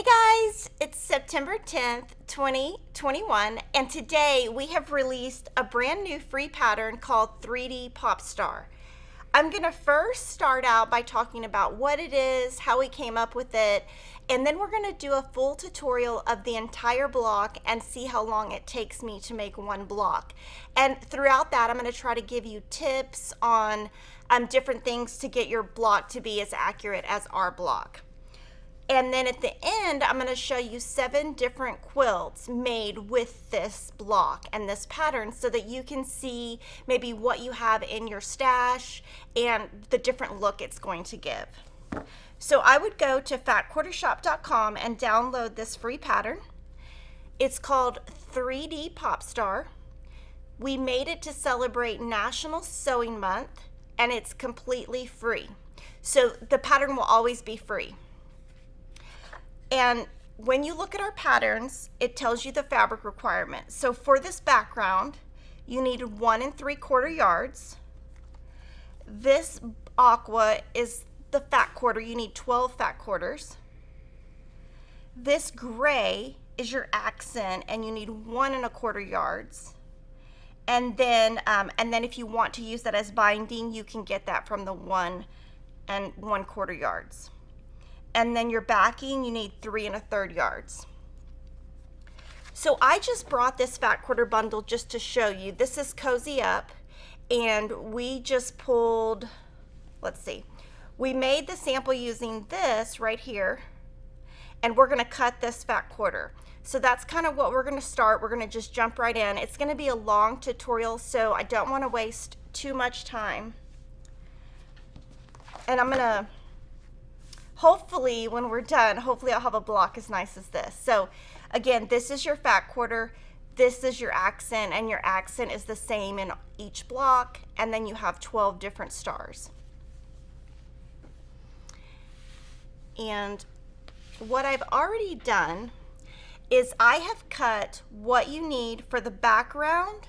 Hey guys, it's September 10th, 2021, and today we have released a brand new free pattern called 3D Popstar. I'm going to first start out by talking about what it is, how we came up with it, and then we're going to do a full tutorial of the entire block and see how long it takes me to make one block. And throughout that, I'm going to try to give you tips on different things to get your block to be as accurate as our block. And then at the end, I'm going to show you 7 different quilts made with this block and this pattern so that you can see maybe what you have in your stash and the different look it's going to give. So I would go to fatquartershop.com and download this free pattern. It's called 3D Popstar. We made it to celebrate National Sewing Month, and it's completely free. So the pattern will always be free. And when you look at our patterns, it tells you the fabric requirement. So for this background, you need 1 3/4 yards. This aqua is the fat quarter. You need 12 fat quarters. This gray is your accent, and you need 1 1/4 yards. And then if you want to use that as binding, you can get that from the 1 1/4 yards. And then your backing, you need 3 1/3 yards. So I just brought this fat quarter bundle just to show you. This is Cozy Up, and we just pulled, let's see, we made the sample using this right here, and we're gonna cut this fat quarter. So that's kind of what we're gonna start. We're gonna just jump right in. It's gonna be a long tutorial, so I don't wanna waste too much time. And I'm gonna, hopefully when we're done, hopefully I'll have a block as nice as this. So again, this is your fat quarter, this is your accent, and your accent is the same in each block, and then you have 12 different stars. And what I've already done is I have cut what you need for the background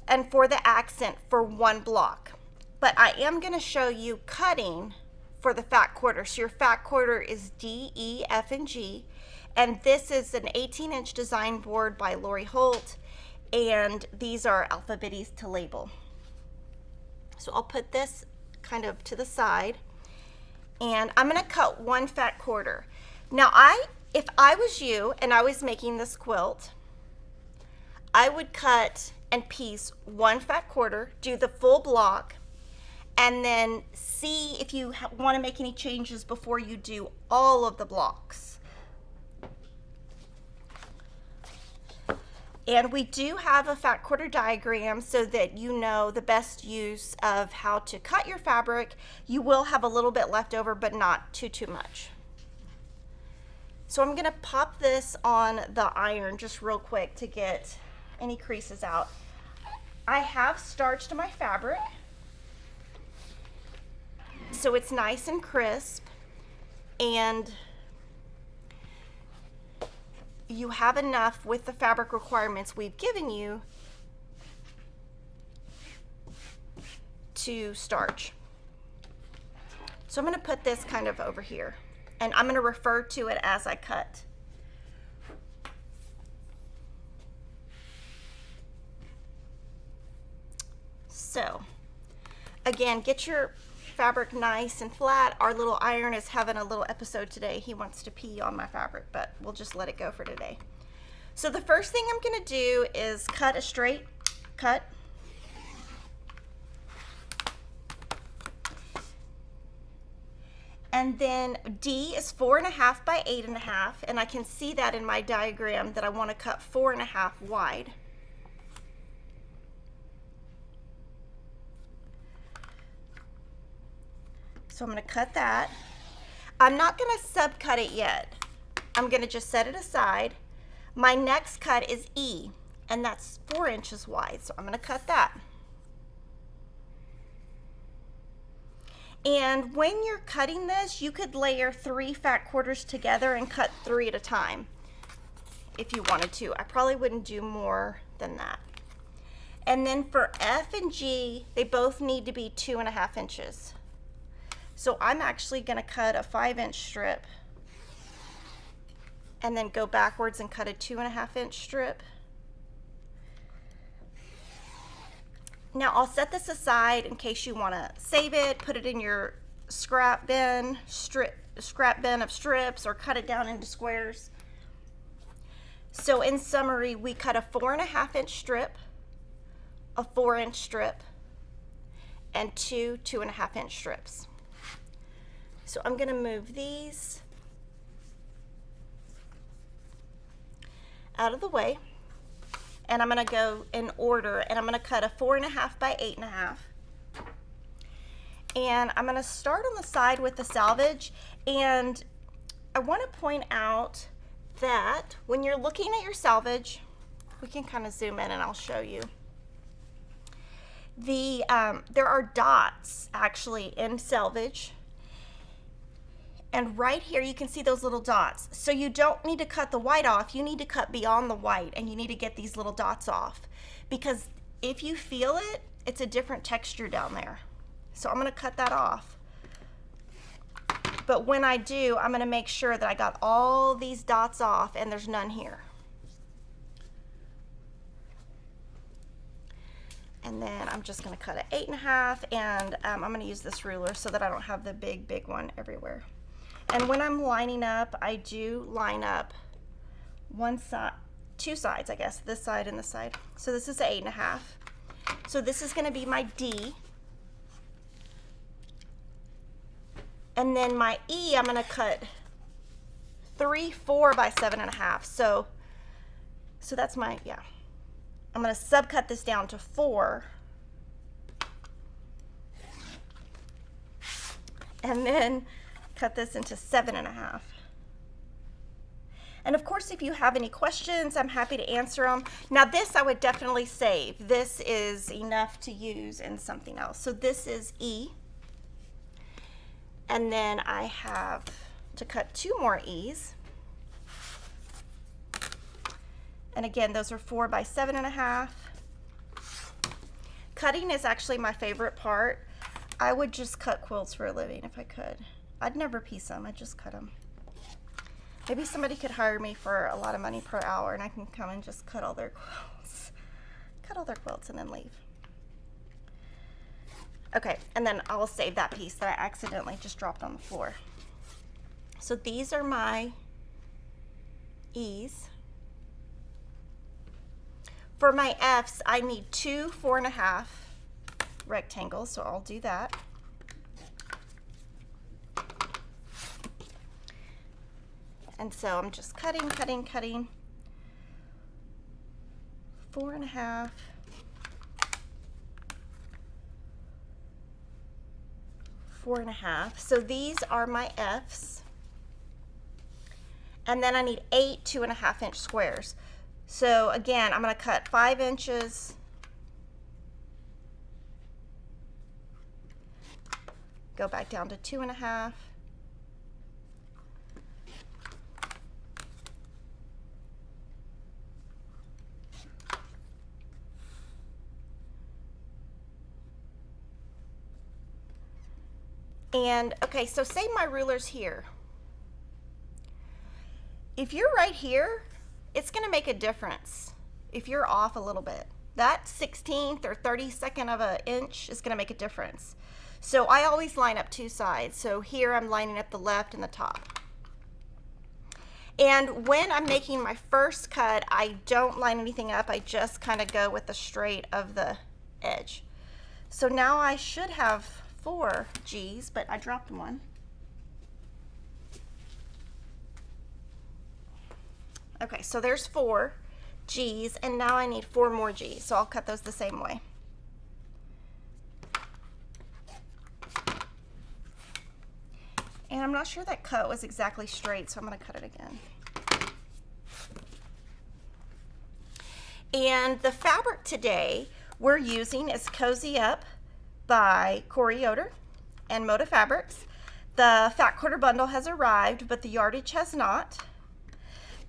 and for the accent for one block. But I am going to show you cutting for the fat quarter. So your fat quarter is D, E, F, and G. And this is an 18-inch design board by Lori Holt. And these are alphabets to label. So I'll put this kind of to the side. And I'm going to cut 1 fat quarter. Now if I was you and I was making this quilt, I would cut and piece 1 fat quarter, do the full block, and then see if you want to make any changes before you do all of the blocks. And we do have a fat quarter diagram so that you know the best use of how to cut your fabric. You will have a little bit left over, but not too much. So I'm gonna pop this on the iron just real quick to get any creases out. I have starched my fabric, so it's nice and crisp, and you have enough with the fabric requirements we've given you to starch. So I'm going to put this kind of over here, and I'm going to refer to it as I cut. So again, get your fabric nice and flat. Our little iron is having a little episode today. He wants to pee on my fabric, but we'll just let it go for today. So the first thing I'm going to do is cut a straight cut. And then D is 4.5 by 8.5, and I can see that in my diagram that I want to cut 4.5 wide. So I'm going to cut that. I'm not going to subcut it yet. I'm going to just set it aside. My next cut is E, and that's 4 inches wide, so I'm going to cut that. And when you're cutting this, you could layer 3 fat quarters together and cut 3 at a time if you wanted to. I probably wouldn't do more than that. And then for F and G, they both need to be 2.5 inches. So I'm actually going to cut a 5-inch strip and then go backwards and cut a 2.5 inch strip. Now I'll set this aside in case you want to save it, put it in your scrap bin of strips, or cut it down into squares. So in summary, we cut a 4.5 inch strip, a 4 inch strip, and two 2.5 inch strips. So I'm going to move these out of the way, and I'm going to go in order, and I'm going to cut a 4.5 by 8.5. And I'm going to start on the side with the selvage, and I want to point out that when you're looking at your selvage, we can kind of zoom in and I'll show you. There are dots actually in selvage, and right here you can see those little dots. So you don't need to cut the white off, you need to cut beyond the white, and you need to get these little dots off, because if you feel it, it's a different texture down there. So I'm going to cut that off. But when I do, I'm going to make sure that I got all these dots off and there's none here. And then I'm just going to cut an 8.5, and I'm going to use this ruler so that I don't have the big one everywhere. And when I'm lining up, I do line up one side, two sides, I guess, this side and this side. So this is an 8.5. So this is going to be my D. And then my E, I'm going to cut 3/4 by 7.5. So that's my, yeah. I'm going to subcut this down to 4. And then cut this into 7.5. And of course, if you have any questions, I'm happy to answer them. Now this I would definitely save. This is enough to use in something else. So this is E. And then I have to cut 2 more E's. And again, those are 4 by 7.5. Cutting is actually my favorite part. I would just cut quilts for a living if I could. I'd never piece them, I'd just cut them. Maybe somebody could hire me for a lot of money per hour and I can come and just cut all their quilts. Cut all their quilts and then leave. Okay, and then I will save that piece that I accidentally just dropped on the floor. So these are my E's. For my F's, I need 2 4.5 rectangles, so I'll do that. And so I'm just cutting. 4.5. 4.5. So these are my F's. And then I need 8 2.5 inch squares. So again, I'm going to cut 5 inches. Go back down to 2.5. And okay, so say my ruler's here. If you're right here, it's going to make a difference if you're off a little bit. That 1/16th or 32nd of an inch is going to make a difference. So I always line up 2 sides. So here I'm lining up the left and the top. And when I'm making my first cut, I don't line anything up. I just kind of go with the straight of the edge. So now I should have 4 G's, but I dropped one. Okay, so there's 4 G's, and now I need 4 more G's, so I'll cut those the same way. And I'm not sure that cut was exactly straight, so I'm going to cut it again. And the fabric today we're using is Cozy Up by Corey Yoder and Moda Fabrics. The fat quarter bundle has arrived, but the yardage has not.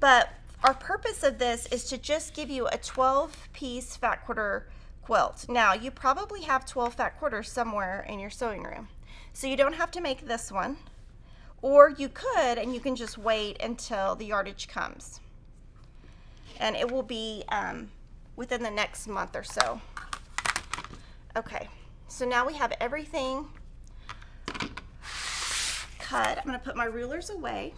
But our purpose of this is to just give you a 12-piece fat quarter quilt. Now, you probably have 12 fat quarters somewhere in your sewing room, so you don't have to make this one, or you could, and you can just wait until the yardage comes. And it will be within the next month or so. Okay, so now we have everything cut. I'm gonna put my rulers away.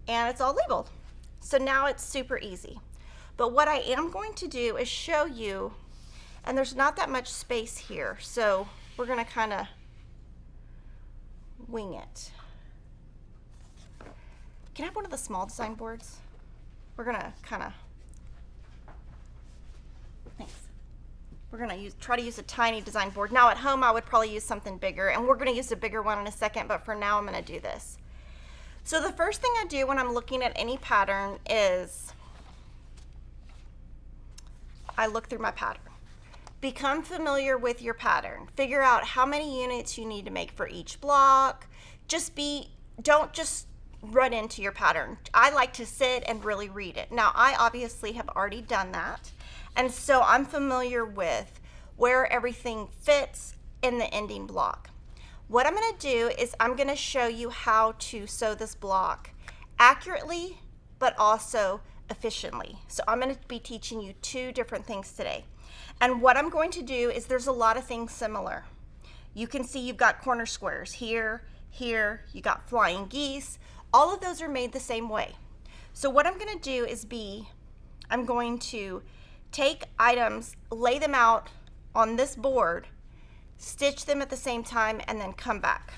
And it's all labeled. So now it's super easy. But what I am going to do is show you, and there's not that much space here, so we're gonna kind of wing it. Can I have one of the small design boards? We're gonna kind of, thanks. We're gonna try to use a tiny design board. Now at home I would probably use something bigger, and we're gonna use a bigger one in a second, but for now I'm gonna do this. So the first thing I do when I'm looking at any pattern is I look through my pattern. Become familiar with your pattern. Figure out how many units you need to make for each block. Don't just run into your pattern. I like to sit and really read it. Now, I obviously have already done that, and so I'm familiar with where everything fits in the ending block. What I'm going to do is I'm going to show you how to sew this block accurately, but also efficiently. So I'm going to be teaching you two different things today. And what I'm going to do is there's a lot of things similar. You can see you've got corner squares here, here, you got flying geese. All of those are made the same way. So what I'm going to do is I'm going to take items, lay them out on this board, stitch them at the same time, and then come back.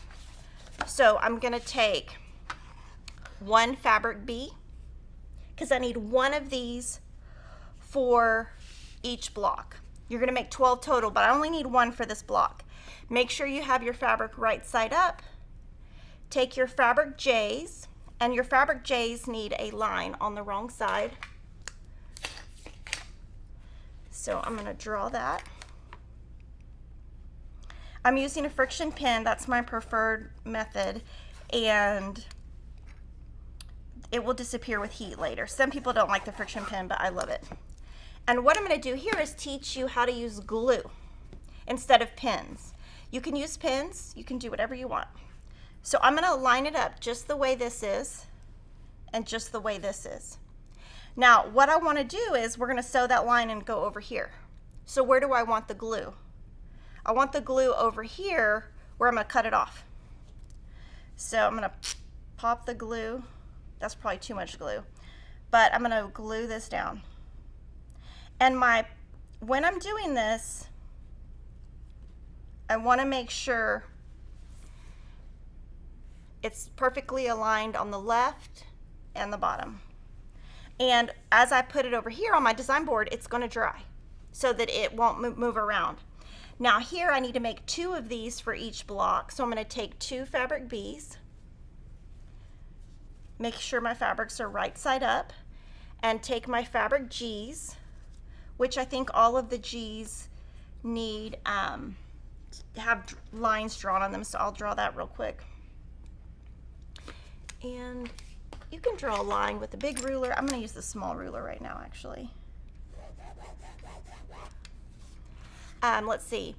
So I'm going to take one fabric bee, because I need one of these for each block. You're going to make 12 total, but I only need one for this block. Make sure you have your fabric right side up. Take your fabric J's, and your fabric J's need a line on the wrong side. So I'm going to draw that. I'm using a friction pin. That's my preferred method, and it will disappear with heat later. Some people don't like the friction pin, but I love it. And what I'm going to do here is teach you how to use glue instead of pins. You can use pins, you can do whatever you want. So I'm going to line it up just the way this is and just the way this is. Now what I want to do is we're going to sew that line and go over here. So where do I want the glue? I want the glue over here where I'm going to cut it off. So I'm going to pop the glue. That's probably too much glue, but I'm going to glue this down. And when I'm doing this, I want to make sure it's perfectly aligned on the left and the bottom. And as I put it over here on my design board, it's going to dry so that it won't move around. Now here I need to make two of these for each block. So I'm going to take two fabric B's, make sure my fabrics are right side up, and take my fabric G's, which I think all of the G's need have lines drawn on them, so I'll draw that real quick. And you can draw a line with a big ruler. I'm going to use the small ruler right now, actually. Let's see.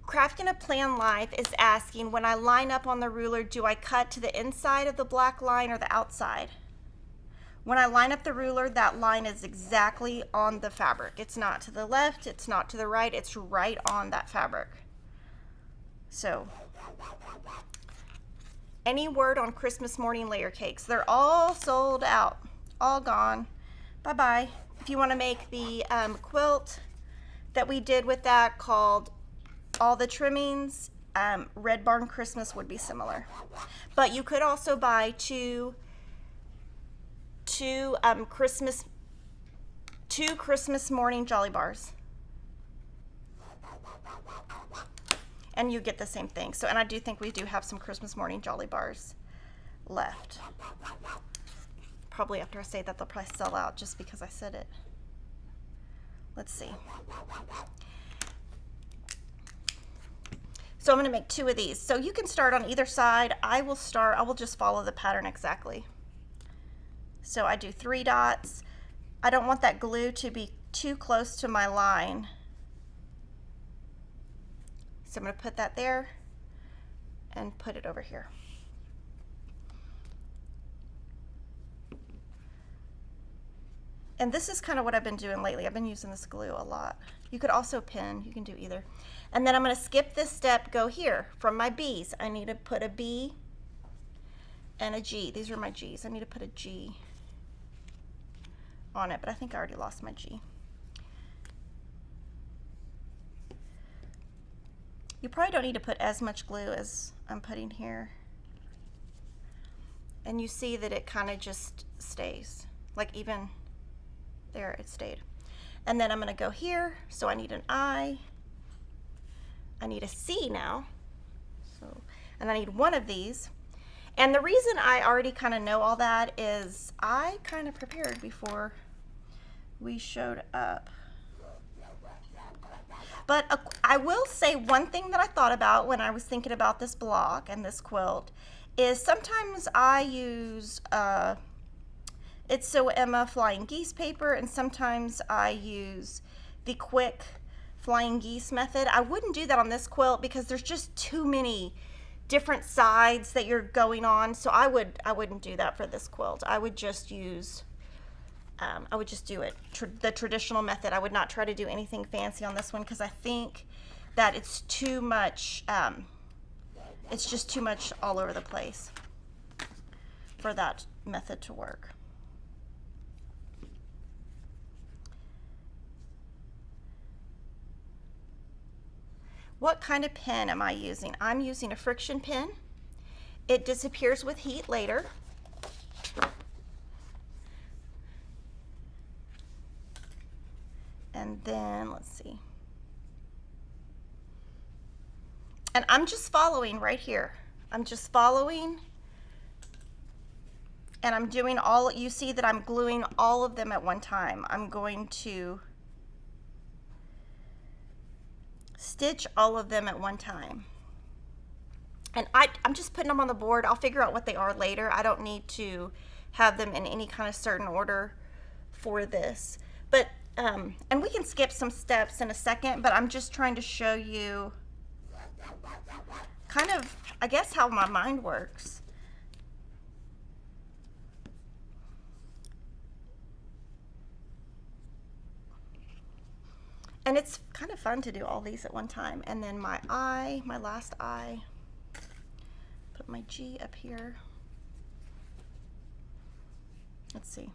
Crafting a Plan Life is asking, when I line up on the ruler, do I cut to the inside of the black line or the outside? When I line up the ruler, that line is exactly on the fabric. It's not to the left, it's not to the right, it's right on that fabric. So, any word on Christmas morning layer cakes? They're all sold out, all gone. Bye-bye. If you want to make the quilt that we did with that called All the Trimmings, Red Barn Christmas would be similar. But you could also buy two Christmas morning Jolly Bars, and you get the same thing. So, and I do think we do have some Christmas morning Jolly Bars left. Probably after I say that, they'll probably sell out just because I said it. Let's see. So I'm going to make two of these. So you can start on either side. I will just follow the pattern exactly. So I do 3 dots. I don't want that glue to be too close to my line. So I'm going to put that there. and put it over here. And this is kind of what I've been doing lately. I've been using this glue a lot. You could also pin, you can do either. And then I'm going to skip this step, go here from my B's. I need to put a B and a G. These are my G's. I need to put a G on it, but I think I already lost my G. You probably don't need to put as much glue as I'm putting here. And you see that it kind of just stays. Like even there, it stayed. And then I'm going to go here. So I need an I. I need a C now. So, and I need one of these. And the reason I already kind of know all that is I kind of prepared before we showed up. But I will say one thing that I thought about when I was thinking about this block and this quilt is sometimes I use It's So Emma Flying Geese paper, and sometimes I use the quick Flying Geese method. I wouldn't do that on this quilt because there's just too many different sides that you're going on, so I wouldn't do that for this quilt. I would just use do it the traditional method. I would not try to do anything fancy on this one because I think that it's too much, it's just too much all over the place for that method to work. What kind of pen am I using? I'm using a friction pen. It disappears with heat later. And then, let's see. And I'm just following right here. I'm just following, and I'm doing all, you see that I'm gluing all of them at one time. I'm going to stitch all of them at one time. And I'm just putting them on the board. I'll figure out what they are later. I don't need to have them in any kind of certain order for this. But, and we can skip some steps in a second, but I'm just trying to show you kind of, I guess, how my mind works. And it's kind of fun to do all these at one time. And then my I, my last I, put my G up here. Let's see.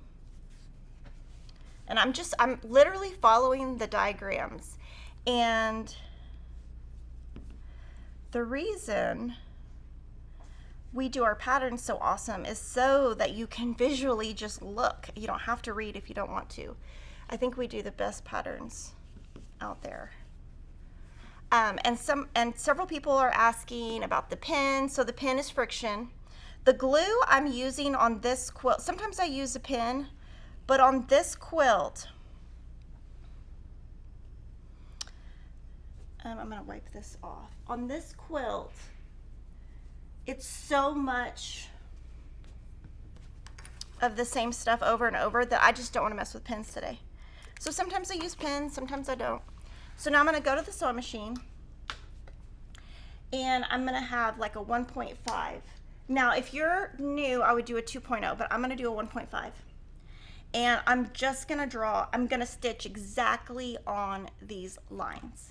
And I'm literally following the diagrams. And the reason we do our patterns so awesome is so that you can visually just look. You don't have to read if you don't want to. I think we do the best patterns out there. And several people are asking about the pen. So the pen is friction. The glue I'm using on this quilt, sometimes I use a pen, but on this quilt, I'm gonna wipe this off. On this quilt, it's so much of the same stuff over and over that I just don't want to mess with pens today. So sometimes I use pens, sometimes I don't. So now I'm gonna go to the sewing machine and I'm gonna have like a 1.5. Now, if you're new, I would do a 2.0, but I'm gonna do a 1.5. And I'm just gonna draw, I'm gonna stitch exactly on these lines.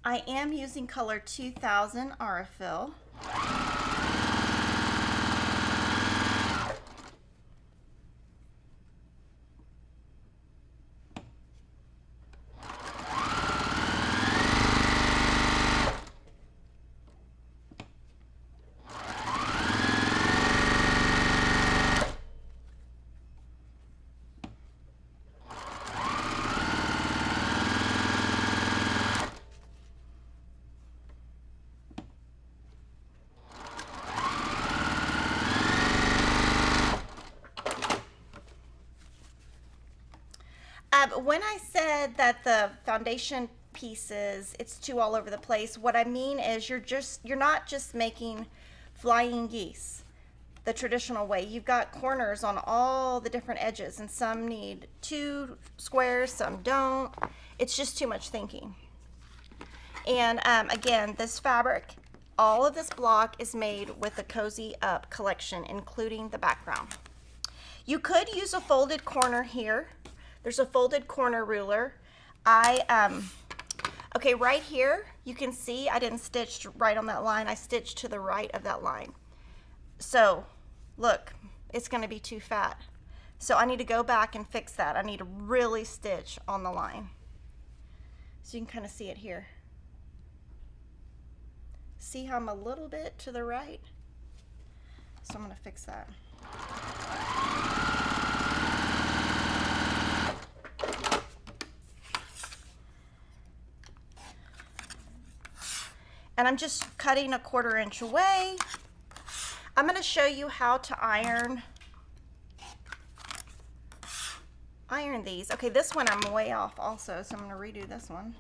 I am using color 2000 Aurifil. when I said that the foundation pieces, it's too all over the place, what I mean is you're not just making flying geese the traditional way. You've got corners on all the different edges, and some need 2 squares, some don't. It's just too much thinking. And again, this fabric, all of this block is made with the Cozy Up collection, including the background. You could use a folded corner here. There's a folded corner ruler. Okay, right here, you can see I didn't stitch right on that line. I stitched to the right of that line. So, look, it's gonna be too fat. So I need to go back and fix that. I need to really stitch on the line. So you can kind of see it here. See how I'm a little bit to the right? So I'm gonna fix that. And I'm just cutting a 1/4 inch away. I'm going to show you how to iron these. Okay, this one I'm way off also, so I'm going to redo this one.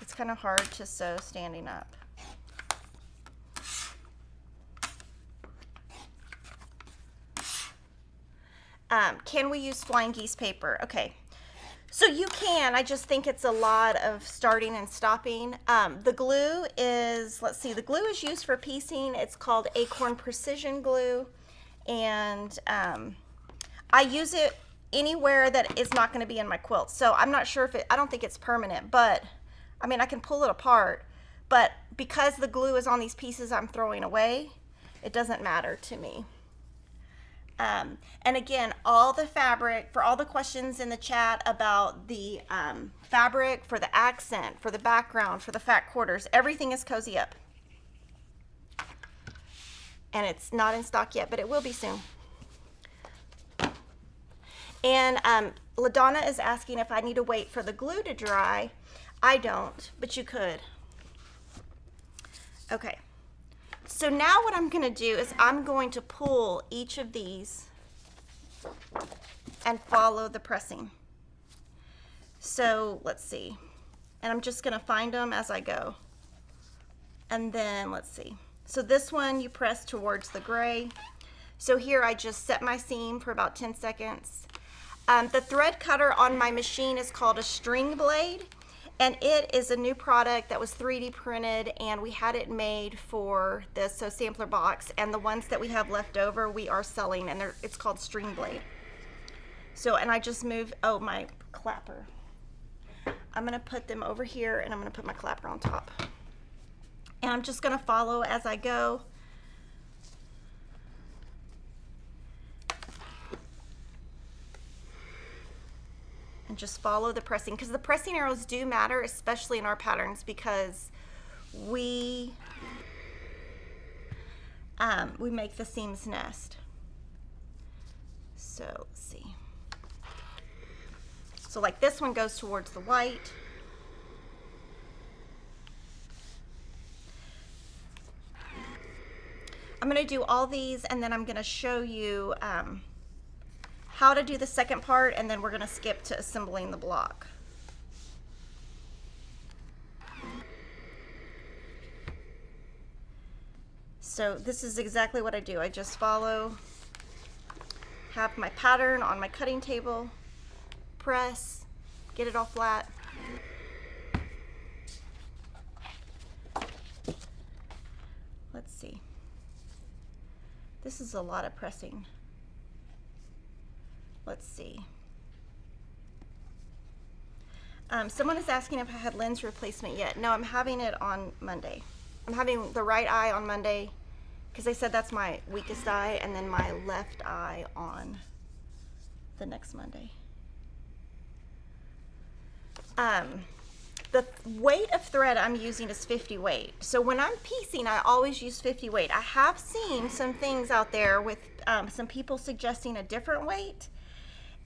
It's kind of hard to sew standing up. Can we use flying geese paper? Okay. So you can, I just think it's a lot of starting and stopping. The glue is, let's see, the glue is used for piecing. It's called Acorn Precision Glue. And I use it anywhere that it's not going to be in my quilt. So I'm not sure if I don't think it's permanent, but I mean, I can pull it apart. But because the glue is on these pieces I'm throwing away, it doesn't matter to me. And again, all the fabric, for all the questions in the chat about the fabric, for the accent, for the background, for the fat quarters, everything is Cozy Up. And it's not in stock yet, but it will be soon. And LaDonna is asking if I need to wait for the glue to dry. I don't, but you could. Okay. So now what I'm going to do is I'm going to pull each of these and follow the pressing. So let's see. And I'm just going to find them as I go. And then let's see. So this one you press towards the gray. So here I just set my seam for about 10 seconds. The thread cutter on my machine is called a string blade. And it is a new product that was 3D printed, and we had it made for this sampler box, and the ones that we have left over we are selling, and it's called String Blade. So, and I just moved, oh, my clapper. I'm gonna put them over here, and I'm gonna put my clapper on top. And I'm just gonna follow as I go. And just follow the pressing, because the pressing arrows do matter, especially in our patterns, because we make the seams nest. So let's see. So like this one goes towards the white. I'm going to do all these, and then I'm going to show you how to do the second part, and then we're going to skip to assembling the block. So this is exactly what I do. I just follow, have my pattern on my cutting table, press, get it all flat. Let's see. This is a lot of pressing. Let's see. Someone is asking if I had lens replacement yet. No, I'm having it on Monday. I'm having the right eye on Monday because they said that's my weakest eye, and then my left eye on the next Monday. The weight of thread I'm using is 50 weight. So when I'm piecing, I always use 50 weight. I have seen some things out there with some people suggesting a different weight.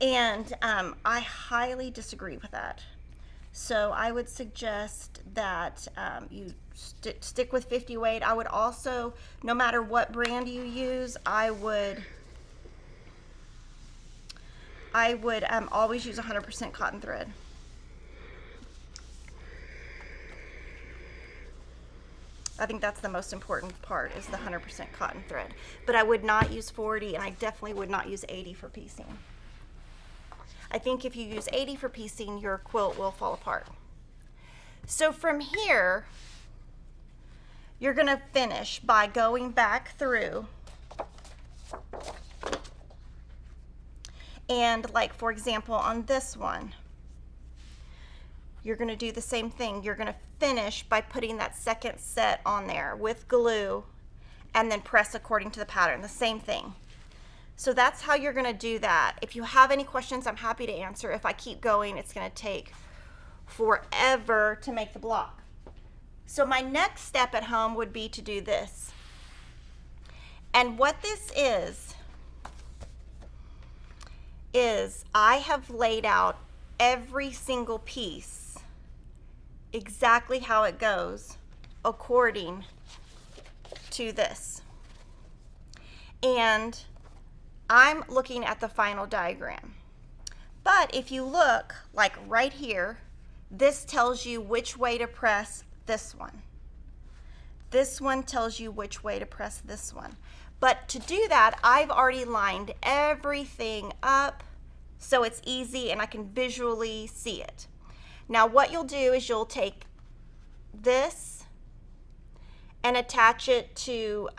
And I highly disagree with that. So I would suggest that you stick with 50 weight. I would also, no matter what brand you use, I would always use 100% cotton thread. I think that's the most important part, is the 100% cotton thread. But I would not use 40, and I definitely would not use 80 for piecing. I think if you use 80 for piecing, your quilt will fall apart. So from here, you're gonna finish by going back through, and like, for example, on this one, you're gonna do the same thing. You're gonna finish by putting that second set on there with glue and then press according to the pattern, the same thing. So that's how you're gonna do that. If you have any questions, I'm happy to answer. If I keep going, it's gonna take forever to make the block. So my next step at home would be to do this. And what this is I have laid out every single piece exactly how it goes according to this. And I'm looking at the final diagram. But if you look, like right here, this tells you which way to press this one. This one tells you which way to press this one. But to do that, I've already lined everything up so it's easy and I can visually see it. Now what you'll do is you'll take this and attach it to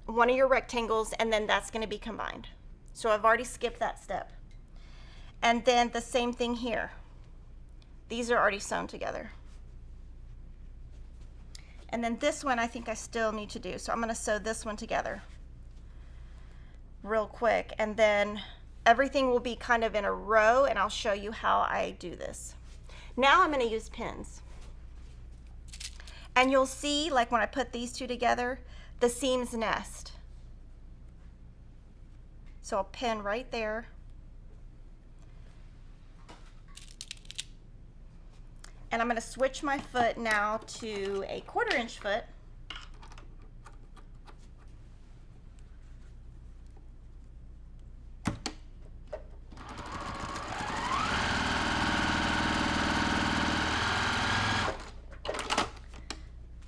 one of your rectangles, and then that's going to be combined. So I've already skipped that step. And then the same thing here. These are already sewn together. And then this one I think I still need to do. So I'm going to sew this one together real quick, and then everything will be kind of in a row, and I'll show you how I do this. Now I'm going to use pins. And you'll see, like when I put these two together, the seams nest. So I'll pin right there. And I'm going to switch my foot now to a 1/4 inch foot.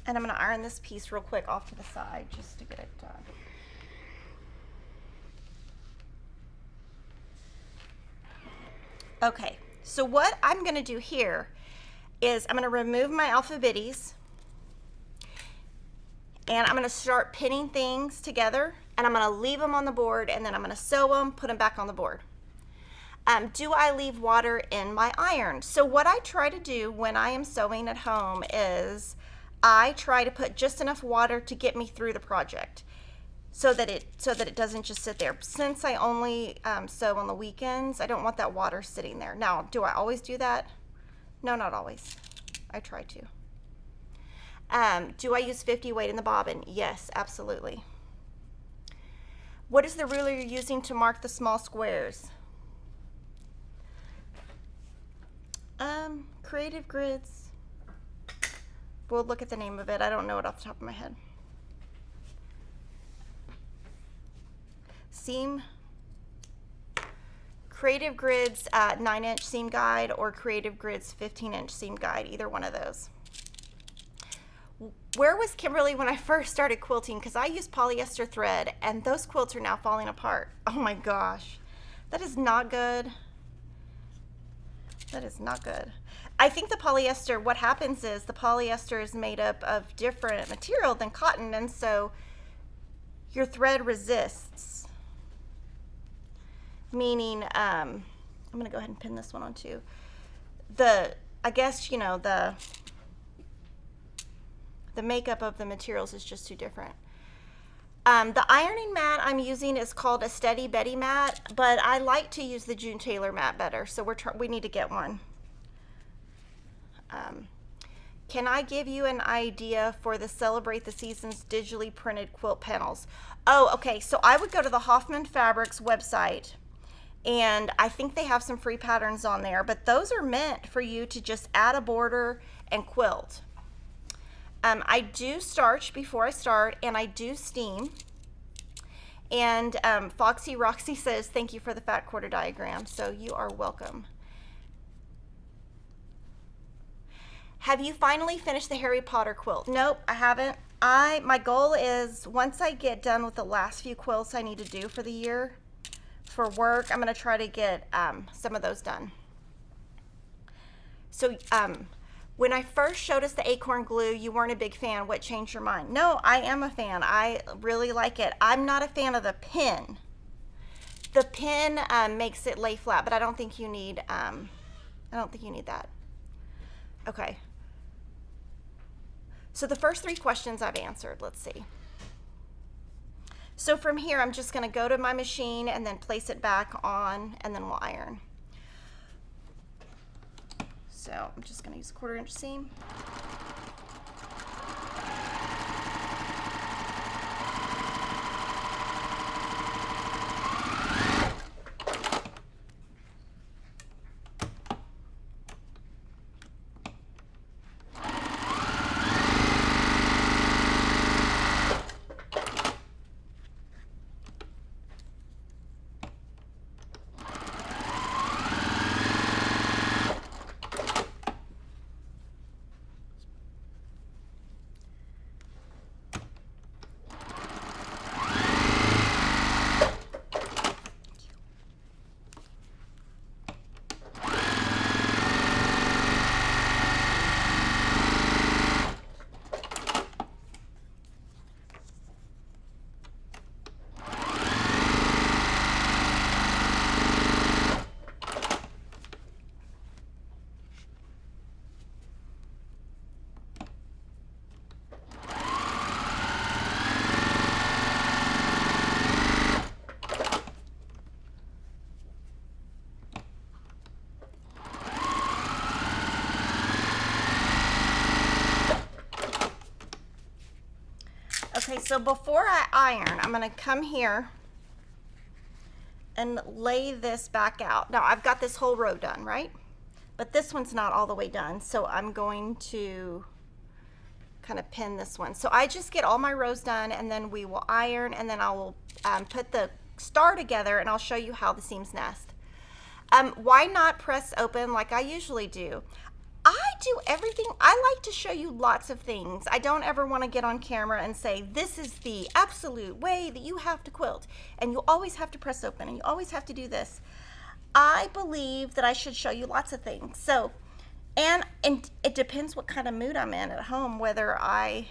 And I'm going to iron this piece real quick off to the side just to get it done. Okay, so what I'm going to do here is I'm going to remove my alphabetties, and I'm going to start pinning things together, and I'm going to leave them on the board, and then I'm going to sew them, put them back on the board. Do I leave water in my iron? So what I try to do when I am sewing at home is I try to put just enough water to get me through the project, so that it doesn't just sit there. Since I only sew on the weekends, I don't want that water sitting there. Now, do I always do that? No, not always. I try to. Do I use 50 weight in the bobbin? Yes, absolutely. What is the ruler you're using to mark the small squares? Creative Grids. We'll look at the name of it. I don't know it off the top of my head. Seam. Creative Grids 9-inch seam guide, or Creative Grids 15-inch seam guide, either one of those. Where was Kimberly when I first started quilting? Because I used polyester thread, and those quilts are now falling apart. Oh my gosh, that is not good. That is not good. I think the polyester, what happens is the polyester is made up of different material than cotton, and so your thread resists. Meaning, I'm going to go ahead and pin this one on too. I guess, you know, the makeup of the materials is just too different. The ironing mat I'm using is called a Steady Betty mat, but I like to use the June Taylor mat better, so we need to get one. Can I give you an idea for the Celebrate the Seasons digitally printed quilt panels? Oh, okay, so I would go to the Hoffman Fabrics website, and I think they have some free patterns on there, but those are meant for you to just add a border and quilt. I do starch before I start, and I do steam. And Foxy Roxy says, thank you for the fat quarter diagram. So you are welcome. Have you finally finished the Harry Potter quilt? Nope, I haven't. My goal is once I get done with the last few quilts I need to do for the year for work, I'm going to try to get some of those done. So when I first showed us the acorn glue, you weren't a big fan. What changed your mind? No, I am a fan. I really like it. I'm not a fan of the pin. The pin makes it lay flat, but I don't think you need that. Okay. So the first 3 questions I've answered. Let's see. So from here, I'm just going to go to my machine and then place it back on, and then we'll iron. So I'm just going to use a 1/4 inch seam. Okay, so before I iron, I'm gonna come here and lay this back out. Now I've got this whole row done, right? But this one's not all the way done, so I'm going to kind of pin this one. So I just get all my rows done, and then we will iron, and then I will put the star together, and I'll show you how the seams nest. Why not press open like I usually do? I do everything. I like to show you lots of things. I don't ever want to get on camera and say, this is the absolute way that you have to quilt, and you always have to press open, and you always have to do this. I believe that I should show you lots of things. So, and it depends what kind of mood I'm in at home, whether I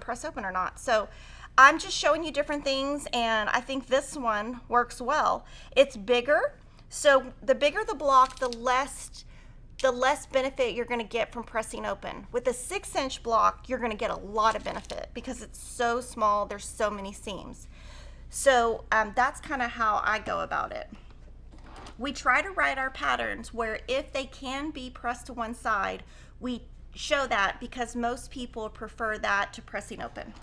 press open or not. So I'm just showing you different things, and I think this one works well. It's bigger, so the bigger the block, the less benefit you're going to get from pressing open. With a 6-inch block, you're going to get a lot of benefit because it's so small, there's so many seams. So that's kind of how I go about it. We try to write our patterns where if they can be pressed to one side, we show that because most people prefer that to pressing open.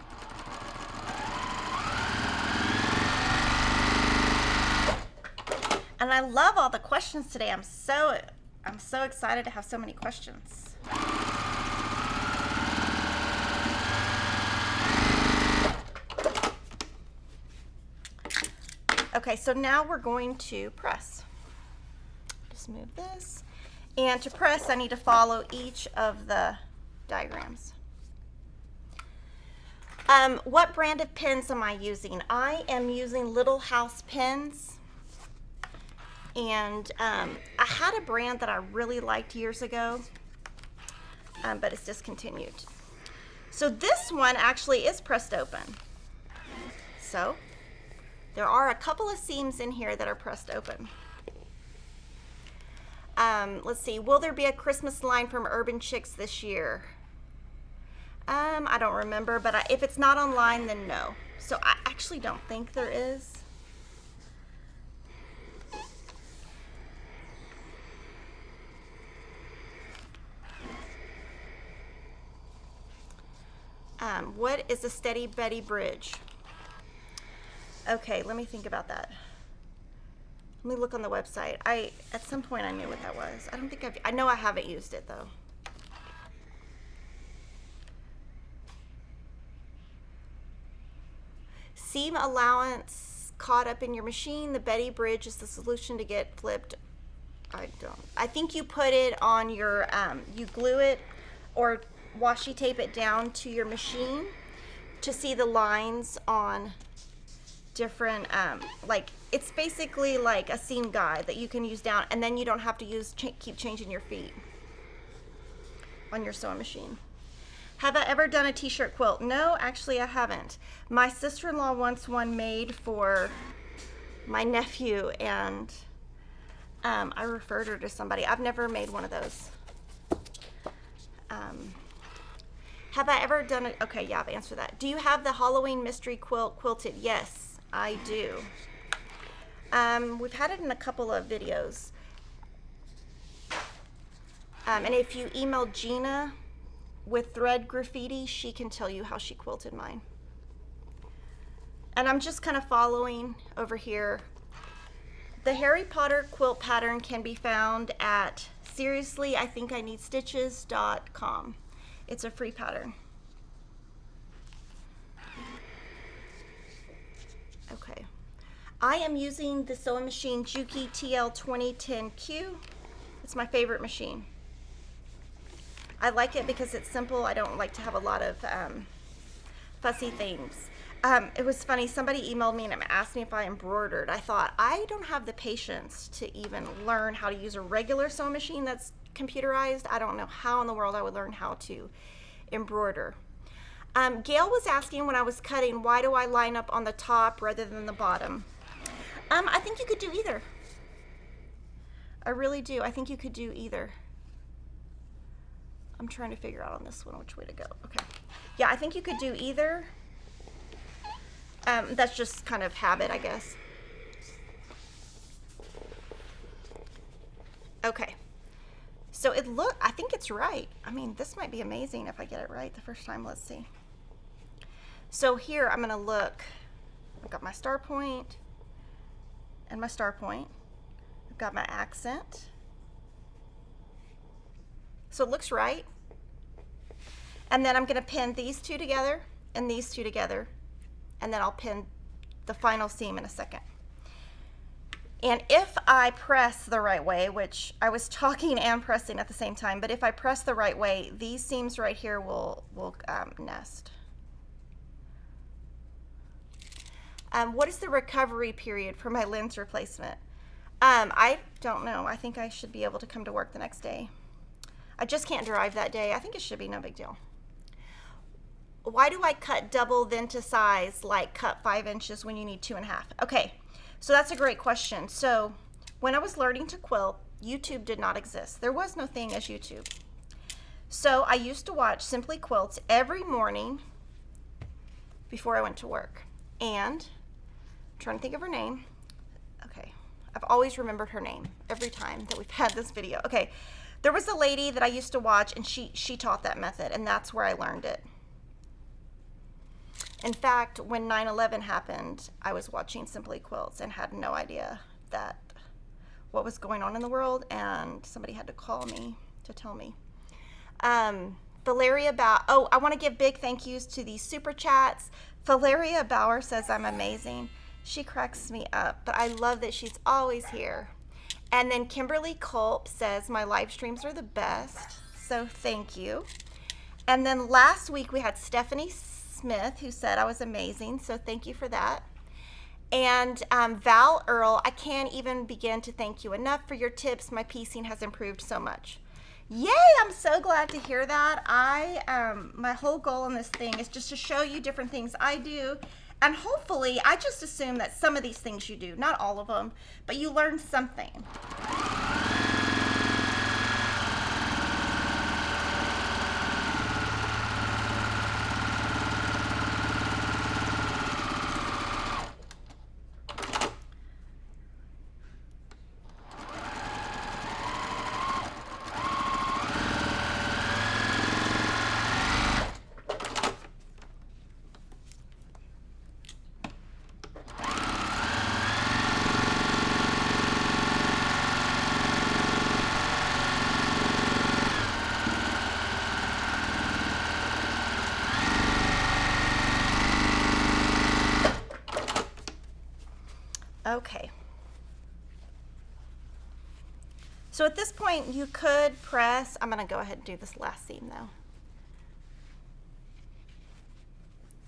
And I love all the questions today. I'm so excited to have so many questions. Okay, so now we're going to press. Just move this. And to press, I need to follow each of the diagrams. What brand of pins am I using? I am using Little House pins. And I had a brand that I really liked years ago, but it's discontinued. So this one actually is pressed open. So there are a couple of seams in here that are pressed open. Let's see, will there be a Christmas line from Urban Chicks this year? I don't remember, but if it's not online, then no. So I actually don't think there is. What is a Steady Betty bridge? Okay, let me think about that. Let me look on the website. At some point I knew what that was. I don't think I know I haven't used it though. seam allowance caught up in your machine. The Betty bridge is the solution to get flipped. I think you put it on your, you glue it or washi tape it down to your machine to see the lines on different, like, it's basically like a seam guide that you can use down, and then you don't have to keep changing your feet on your sewing machine. Have I ever done a t-shirt quilt? No, actually I haven't. My sister-in-law wants one made for my nephew, and I referred her to somebody. I've never made one of those. Have I ever done it? Okay, yeah, I've answered that. Do you have the Halloween mystery quilt quilted? Yes, I do. We've had it in a couple of videos. And if you email Gina with thread graffiti, she can tell you how she quilted mine. And I'm just kind of following over here. The Harry Potter quilt pattern can be found at seriously-I-think-I-need-stitches.com. It's a free pattern. Okay. I am using the sewing machine Juki TL2010Q. It's my favorite machine. I like it because it's simple. I don't like to have a lot of fussy things. It was funny, somebody emailed me and asked me if I embroidered. I thought, I don't have the patience to even learn how to use a regular sewing machine that's computerized. I don't know how in the world I would learn how to embroider. Gail was asking when I was cutting, why do I line up on the top rather than the bottom? I think you could do either. I really do. I think you could do either. I'm trying to figure out on this one which way to go. Okay. Yeah, I think you could do either. That's just kind of habit, I guess. Okay. So I think it's right. I mean, this might be amazing if I get it right the first time. Let's see. So here I'm going to look. I've got my star point and my star point. I've got my accent. So it looks right. And then I'm going to pin these two together and these two together. And then I'll pin the final seam in a second. And if I press the right way, which I was talking and pressing at the same time, but if I press the right way, these seams right here will nest. What is the recovery period for my lens replacement? I don't know. I think I should be able to come to work the next day. I just can't drive that day. I think it should be no big deal. Why do I cut double then to size, like cut 5 inches when you need 2.5? Okay, so that's a great question. So when I was learning to quilt, YouTube did not exist. There was no thing as YouTube. So I used to watch Simply Quilts every morning before I went to work. And I'm trying to think of her name. Okay, I've always remembered her name every time that we've had this video. Okay, there was a lady that I used to watch, and she taught that method, and that's where I learned it. In fact, when 9/11 happened, I was watching Simply Quilts and had no idea what was going on in the world, and somebody had to call me to tell me. Valeria Bauer, oh, I want to give big thank yous to these super chats. Valeria Bauer says I'm amazing. She cracks me up, but I love that she's always here. And then Kimberly Culp says my live streams are the best, so thank you. And then last week we had Stephanie Smith who said I was amazing, so thank you for that. And Val Earl, I can't even begin to thank you enough for your tips. My piecing has improved so much. Yay, I'm so glad to hear that. My whole goal in this thing is just to show you different things I do, and hopefully I just assume that some of these things you do, not all of them, but you learn something. So at this point you could press, I'm gonna go ahead and do this last seam though.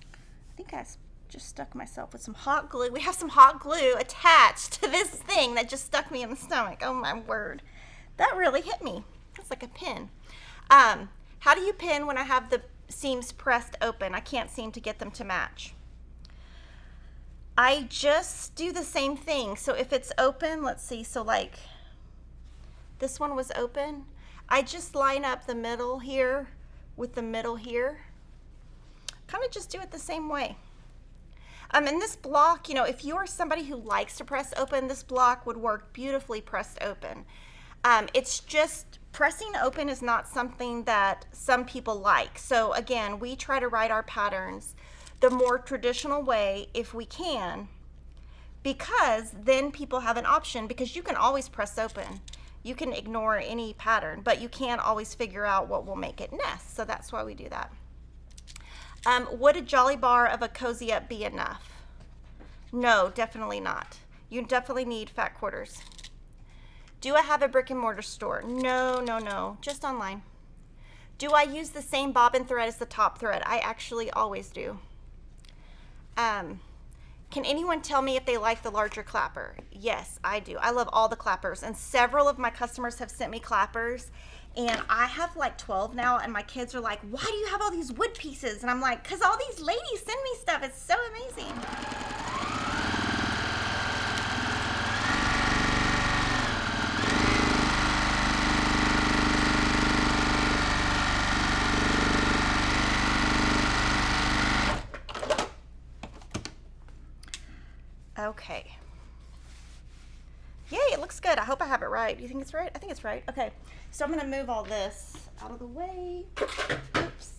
I think I just stuck myself with some hot glue. We have some hot glue attached to this thing that just stuck me in the stomach. Oh my word. That really hit me. It's like a pin. How do you pin when I have the seams pressed open? I can't seem to get them to match. I just do the same thing. So if it's open, let's see, so like this one was open, I just line up the middle here with the middle here. Kind of just do it the same way. And this block, you know, if you're somebody who likes to press open, this block would work beautifully pressed open. It's just pressing open is not something that some people like. So again, we try to write our patterns the more traditional way if we can, because then people have an option, because you can always press open. You can ignore any pattern, but you can't always figure out what will make it nest. So that's why we do that. Would a jolly bar of a cozy up be enough? No, definitely not. You definitely need fat quarters. Do I have a brick and mortar store? No, no, no, just online. Do I use the same bobbin thread as the top thread? I actually always do. Can anyone tell me if they like the larger clapper? Yes, I do. I love all the clappers, and several of my customers have sent me clappers, and I have like 12 now, and my kids are like, why do you have all these wood pieces? And I'm like, because all these ladies send me stuff. It's so amazing. Okay. Yay, it looks good. I hope I have it right. Do you think it's right? I think it's right. Okay, so I'm going to move all this out of the way. Oops.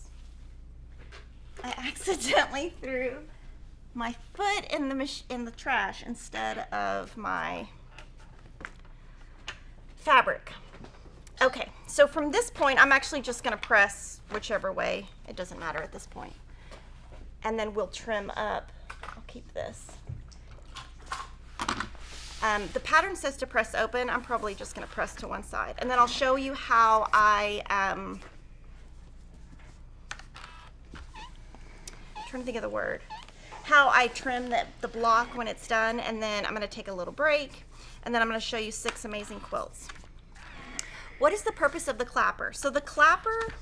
I accidentally threw my foot in the trash instead of my fabric. Okay, so from this point, I'm actually just going to press whichever way. It doesn't matter at this point. And then we'll trim up. I'll keep this. The pattern says to press open. I'm probably just going to press to one side. And then I'll show you how I, I'm trying to think of the word, how I trim the block when it's done. And then I'm going to take a little break. And then I'm going to show you 6 amazing quilts. What is the purpose of the clapper? So the clapper,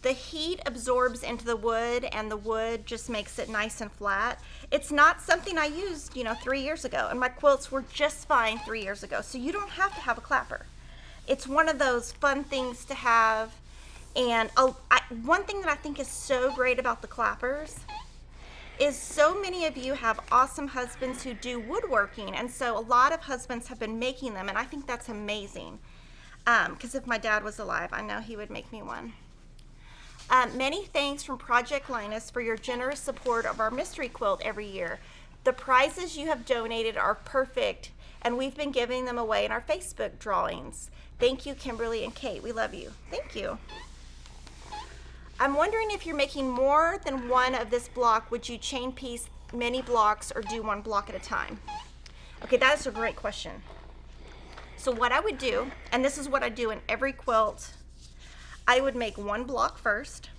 the heat absorbs into the wood, and the wood just makes it nice and flat. It's not something I used, 3 years ago, and my quilts were just fine 3 years ago. So you don't have to have a clapper. It's one of those fun things to have. And one thing that I think is so great about the clappers is so many of you have awesome husbands who do woodworking, and so a lot of husbands have been making them, and I think that's amazing. Because if my dad was alive, I know he would make me one. Many thanks from Project Linus for your generous support of our mystery quilt every year. The prizes you have donated are perfect, and we've been giving them away in our Facebook drawings. Thank you, Kimberly and Kate. We love you. Thank you. I'm wondering if you're making more than one of this block, would you chain piece many blocks or do one block at a time? Okay, that is a great question. So what I would do, and this is what I do in every quilt, I would make one block first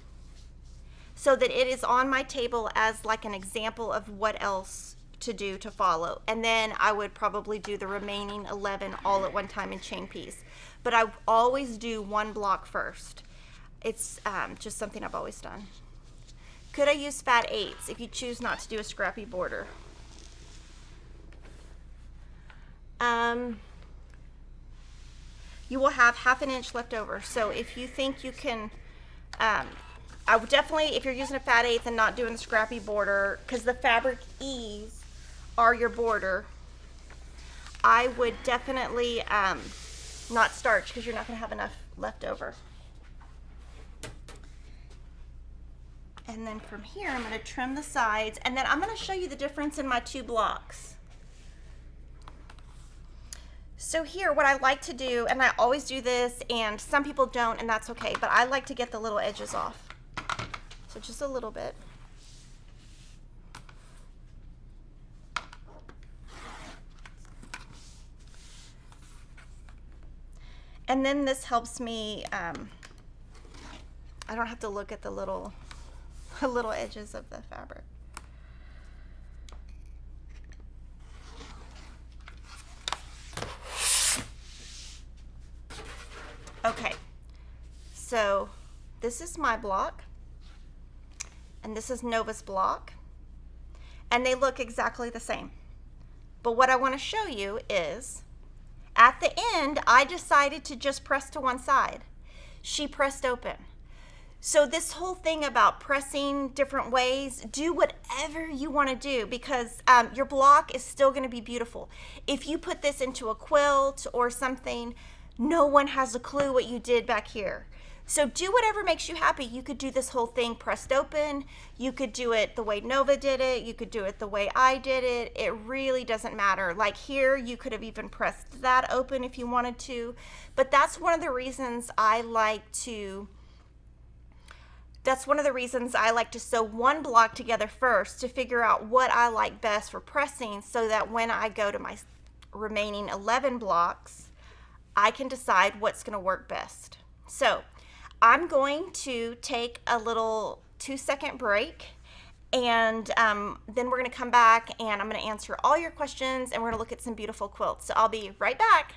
so that it is on my table as like an example of what else to do to follow. And then I would probably do the remaining 11 all at one time in chain piece. But I always do one block first. It's just something I've always done. Could I use fat 8s if you choose not to do a scrappy border? You will have ½ an inch left over. So if you think you can, I would definitely, if you're using a fat 8 and not doing the scrappy border, because the fabric ease are your border, I would definitely not starch, because you're not going to have enough left over. And then from here, I'm going to trim the sides, and then I'm going to show you the difference in my 2 blocks. So here, what I like to do, and I always do this, and some people don't, and that's okay, but I like to get the little edges off. So just a little bit. And then this helps me, I don't have to look at the little edges of the fabric. Okay, so this is my block, and this is Nova's block, and they look exactly the same. But what I want to show you is, at the end, I decided to just press to one side. She pressed open. So this whole thing about pressing different ways, do whatever you want to do, because your block is still going to be beautiful. If you put this into a quilt or something, no one has a clue what you did back here. So do whatever makes you happy. You could do this whole thing pressed open. You could do it the way Nova did it. You could do it the way I did it. It really doesn't matter. Like here, you could have even pressed that open if you wanted to. But that's one of the reasons I like to sew one block together first to figure out what I like best for pressing, so that when I go to my remaining 11 blocks, I can decide what's going to work best. So I'm going to take a little 2-second break, and then we're going to come back and I'm going to answer all your questions, and we're going to look at some beautiful quilts. So I'll be right back.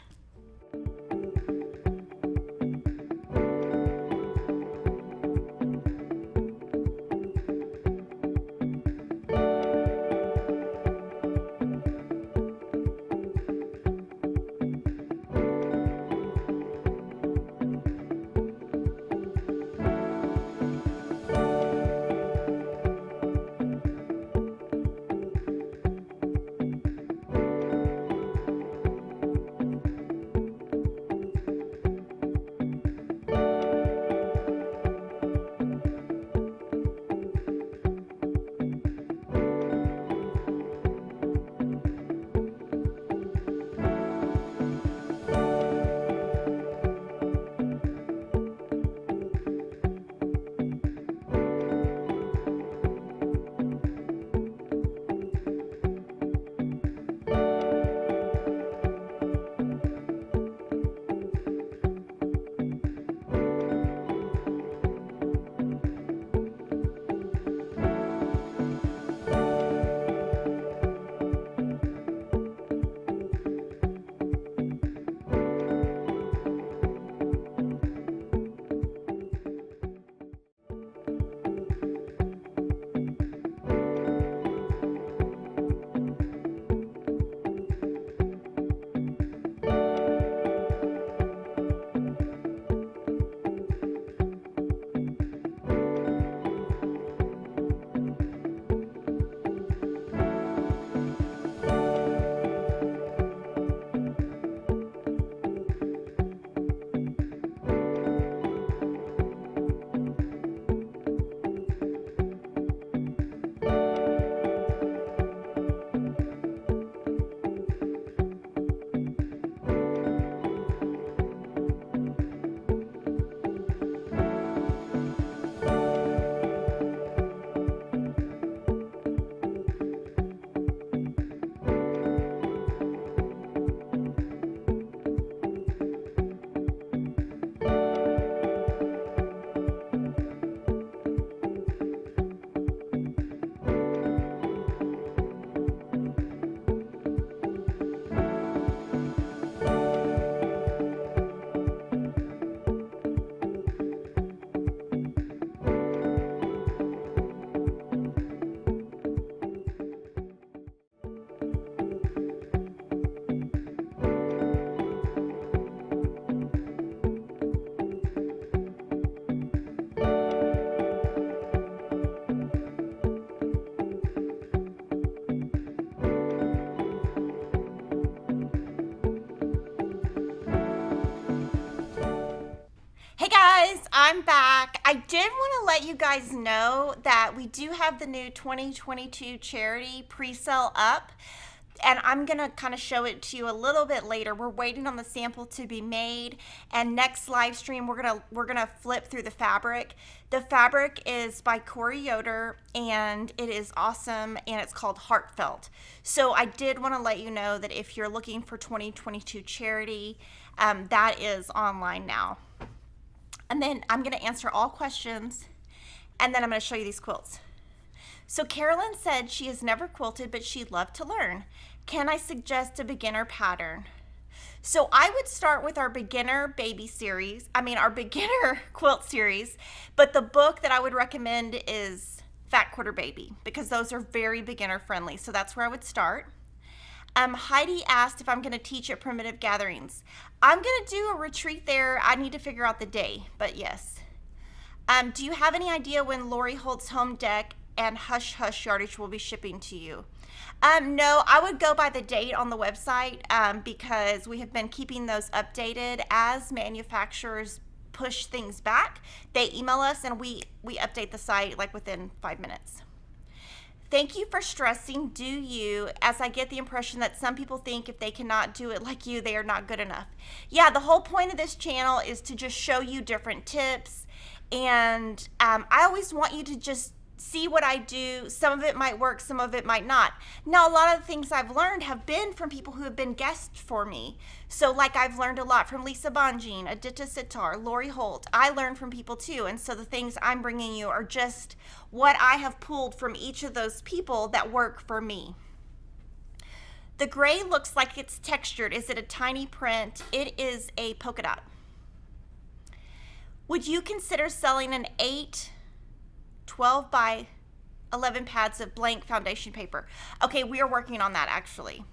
I'm back. I did want to let you guys know that we do have the new 2022 charity pre-sale up. and I'm gonna kind of show it to you a little bit later. We're waiting on the sample to be made, and next live stream we're gonna flip through the fabric. The fabric is by Corey Yoder, and it is awesome, and it's called Heartfelt. So I did want to let you know that if you're looking for 2022 charity, that is online now. And then I'm gonna answer all questions, and then I'm gonna show you these quilts. So Carolyn said she has never quilted, but she'd love to learn. Can I suggest a beginner pattern? So I would start with our beginner baby series, our beginner quilt series, but the book that I would recommend is Fat Quarter Baby, because those are very beginner friendly. So that's where I would start. Heidi asked if I'm going to teach at Primitive Gatherings. I'm going to do a retreat there. I need to figure out the day, but yes. Do you have any idea when Lori Holt's home deck and Hush Hush yardage will be shipping to you? No, I would go by the date on the website because we have been keeping those updated as manufacturers push things back. They email us and we update the site like within 5 minutes. Thank you for stressing do you, as I get the impression that some people think if they cannot do it like you, they are not good enough. Yeah, the whole point of this channel is to just show you different tips, and I always want you to just see what I do. Some of it might work, some of it might not. Now, a lot of the things I've learned have been from people who have been guests for me. So like I've learned a lot from Lisa Bonjean, Aditya Sitar, Lori Holt. I learned from people too. And so the things I'm bringing you are just what I have pulled from each of those people that work for me. The gray looks like it's textured. Is it a tiny print? It is a polka dot. Would you consider selling an 12 by 11 pads of blank foundation paper? Okay, we are working on that actually.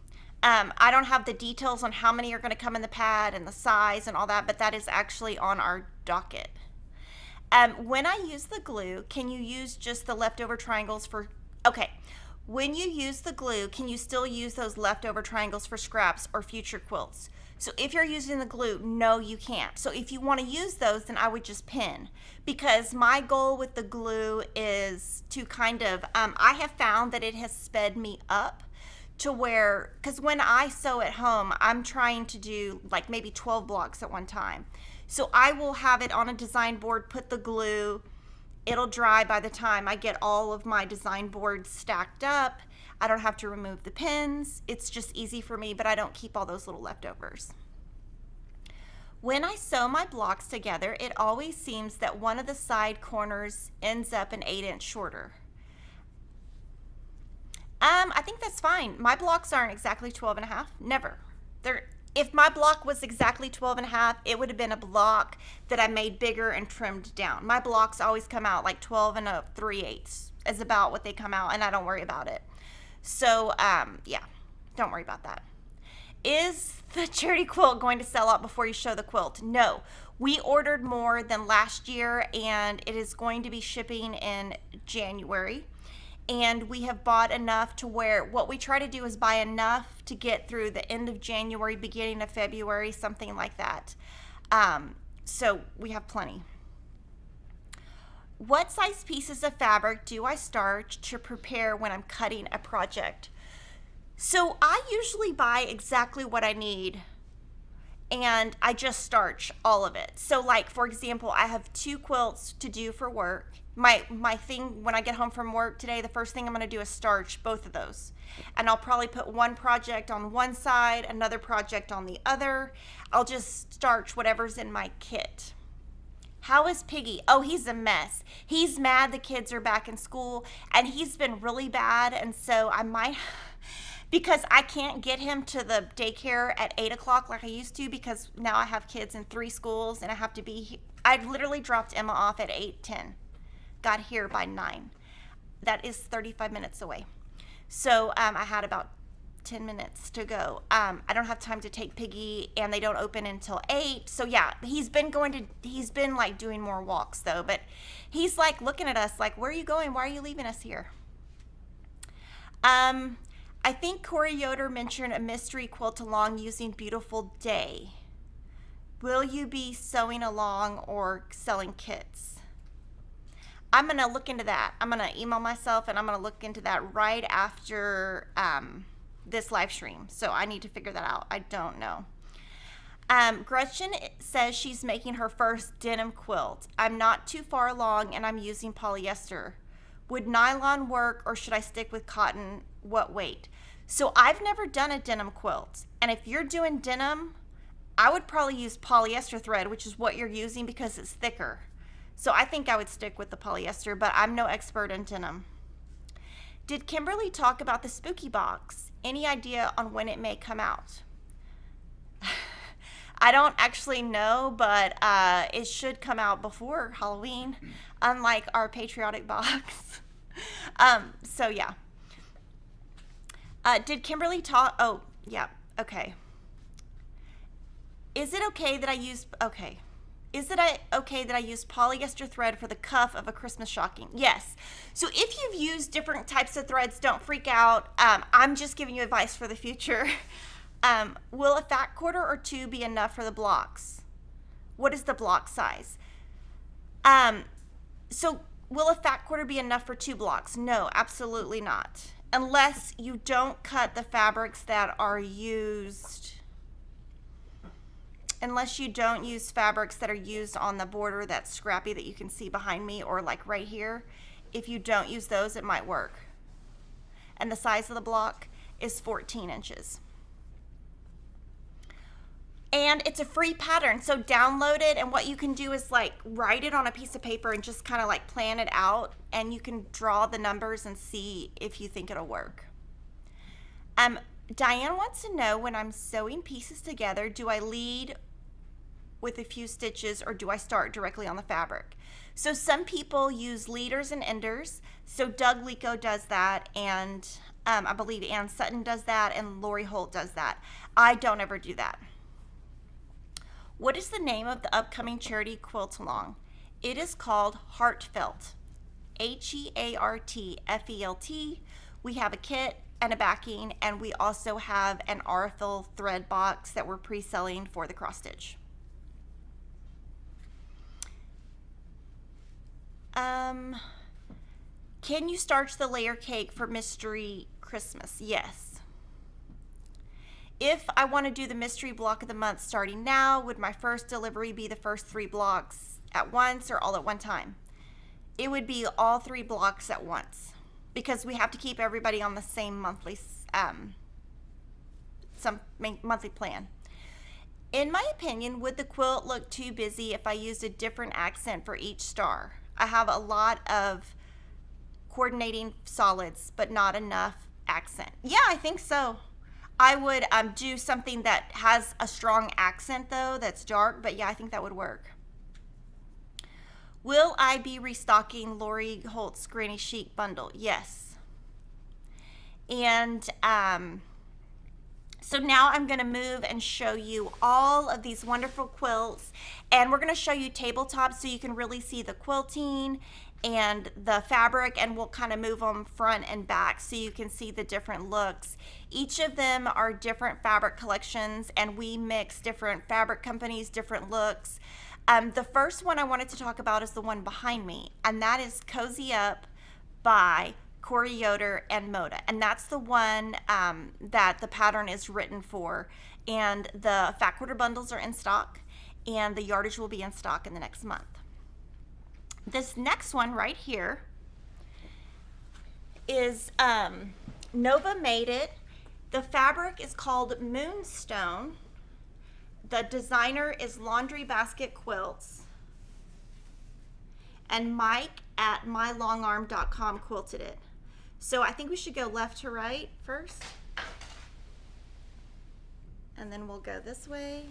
I don't have the details on how many are going to come in the pad and the size and all that, but that is actually on our docket. When I use the glue, can you use just the leftover triangles for, okay. When you use the glue, can you still use those leftover triangles for scraps or future quilts? So if you're using the glue, no, you can't. So if you want to use those, then I would just pin, because my goal with the glue is to kind of, I have found that it has sped me up to where, because when I sew at home, I'm trying to do like maybe 12 blocks at one time. So I will have it on a design board, put the glue, it'll dry by the time I get all of my design boards stacked up. I don't have to remove the pins. It's just easy for me, but I don't keep all those little leftovers. When I sew my blocks together, it always seems that one of the side corners ends up an 1/8 shorter. I think that's fine. My blocks aren't exactly 12.5. Never. If my block was exactly 12.5, it would have been a block that I made bigger and trimmed down. My blocks always come out like 12 3/8 is about what they come out, and I don't worry about it. So, yeah, don't worry about that. Is the charity quilt going to sell out before you show the quilt? No. We ordered more than last year, and it is going to be shipping in January. And we have bought enough to where what we try to do is buy enough to get through the end of January, beginning of February, something like that. So we have plenty. What size pieces of fabric do I start to prepare when I'm cutting a project? So I usually buy exactly what I need, and I just starch all of it. So like, for example, I have 2 quilts to do for work. My thing when I get home from work today, the first thing I'm going to do is starch both of those. And I'll probably put one project on one side, another project on the other. I'll just starch whatever's in my kit. How is Piggy? Oh, he's a mess. He's mad the kids are back in school, and he's been really bad, and so I might, because I can't get him to the daycare at 8 o'clock like I used to, because now I have kids in 3 schools, and I have to be, I literally dropped Emma off at 8:10. Got here by 9. That is 35 minutes away. So I had about 10 minutes to go. I don't have time to take Piggy, and they don't open until 8. So yeah, he's been like doing more walks though, but he's like looking at us like, where are you going? Why are you leaving us here? I think Corey Yoder mentioned a mystery quilt along using Beautiful Day. Will you be sewing along or selling kits? I'm going to look into that. I'm going to email myself, and I'm going to look into that right after this live stream, so I need to figure that out. I don't know. Gretchen says she's making her first denim quilt. I'm not too far along and I'm using polyester. Would nylon work or should I stick with cotton? What weight? So I've never done a denim quilt, and if you're doing denim, I would probably use polyester thread, which is what you're using because it's thicker. So I think I would stick with the polyester, but I'm no expert in denim. Did Kimberly talk about the spooky box? Any idea on when it may come out? I don't actually know, but it should come out before Halloween, unlike our patriotic box. So yeah. Did Kimberly talk? Oh, yeah. Okay. Is it okay that I use polyester thread for the cuff of a Christmas stocking? Yes. So if you've used different types of threads, don't freak out. I'm just giving you advice for the future. Will a fat quarter or 2 be enough for the blocks? What is the block size? So will a fat quarter be enough for 2 blocks? No, absolutely not. Unless you don't cut the fabrics that are used. Unless you don't use fabrics that are used on the border that's scrappy that you can see behind me, or like right here. If you don't use those, it might work. And the size of the block is 14 inches. And it's a free pattern, so download it, and what you can do is like write it on a piece of paper and just kind of like plan it out, and you can draw the numbers and see if you think it'll work. Diane wants to know, when I'm sewing pieces together, do I lead with a few stitches or do I start directly on the fabric? So some people use leaders and enders. So Doug Lico does that, and I believe Ann Sutton does that, and Lori Holt does that. I don't ever do that. What is the name of the upcoming charity quilt-along? It is called Heartfelt. Heartfelt. We have a kit and a backing, and we also have an Aurifil thread box that we're pre-selling for the cross stitch. Can you starch the layer cake for Mystery Christmas? Yes. If I want to do the mystery block of the month starting now, would my first delivery be the first 3 blocks at once or all at one time? It would be all 3 blocks at once, because we have to keep everybody on the same monthly monthly plan. In my opinion, would the quilt look too busy if I used a different accent for each star? I have a lot of coordinating solids, but not enough accent. Yeah, I think so. I would do something that has a strong accent though, that's dark, but yeah, I think that would work. Will I be restocking Lori Holt's Granny Chic bundle? Yes. And so now I'm going to move and show you all of these wonderful quilts, and we're going to show you tabletops so you can really see the quilting and the fabric, and we'll kind of move them front and back so you can see the different looks. Each of them are different fabric collections, and we mix different fabric companies, different looks. The first one I wanted to talk about is the one behind me, and that is Cozy Up by Corey Yoder and Moda, and that's the one that the pattern is written for, and the fat quarter bundles are in stock, and the yardage will be in stock in the next month. This next one right here is Nova made it. The fabric is called Moonstone. The designer is Laundry Basket Quilts. And Mike at mylongarm.com quilted it. So I think we should go left to right first. And then we'll go this way.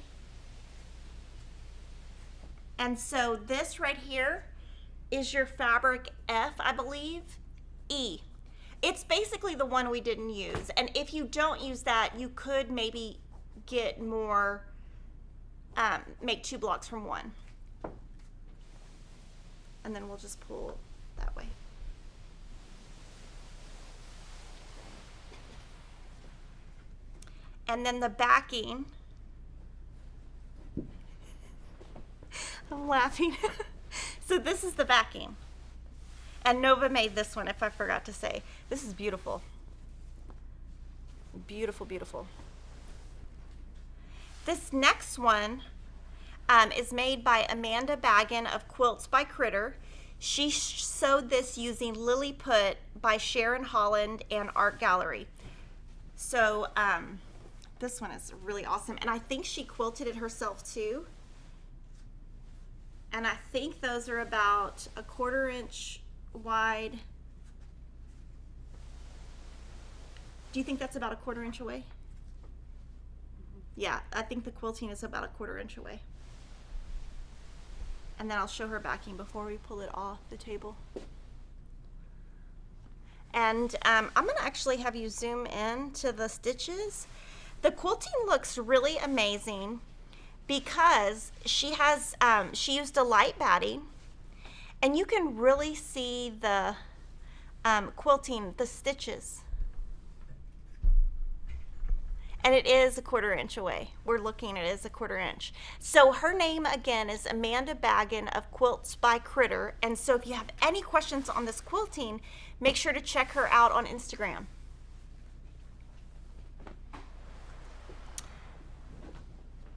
And so this right here is your fabric F, I believe, E. It's basically the one we didn't use. And if you don't use that, you could maybe get more, make 2 blocks from one. And then we'll just pull that way. And then the backing, I'm laughing. So this is the backing. And Nova made this one, if I forgot to say. This is beautiful. Beautiful, beautiful. This next one is made by Amanda Baggin of Quilts by Critter. She sewed this using Lily Put by Sharon Holland and Art Gallery. So this one is really awesome, and I think she quilted it herself too. And I think those are about a 1/4 inch wide. Do you think that's about a 1/4 inch away? Yeah, I think the quilting is about a 1/4 inch away. And then I'll show her backing before we pull it off the table. And I'm gonna actually have you zoom in to the stitches. The quilting looks really amazing because she has, she used a light batting, and you can really see the quilting, the stitches. And it is a 1/4 inch away. We're looking, it is a 1/4 inch. So her name again is Amanda Baggin of Quilts by Critter. And so if you have any questions on this quilting, make sure to check her out on Instagram.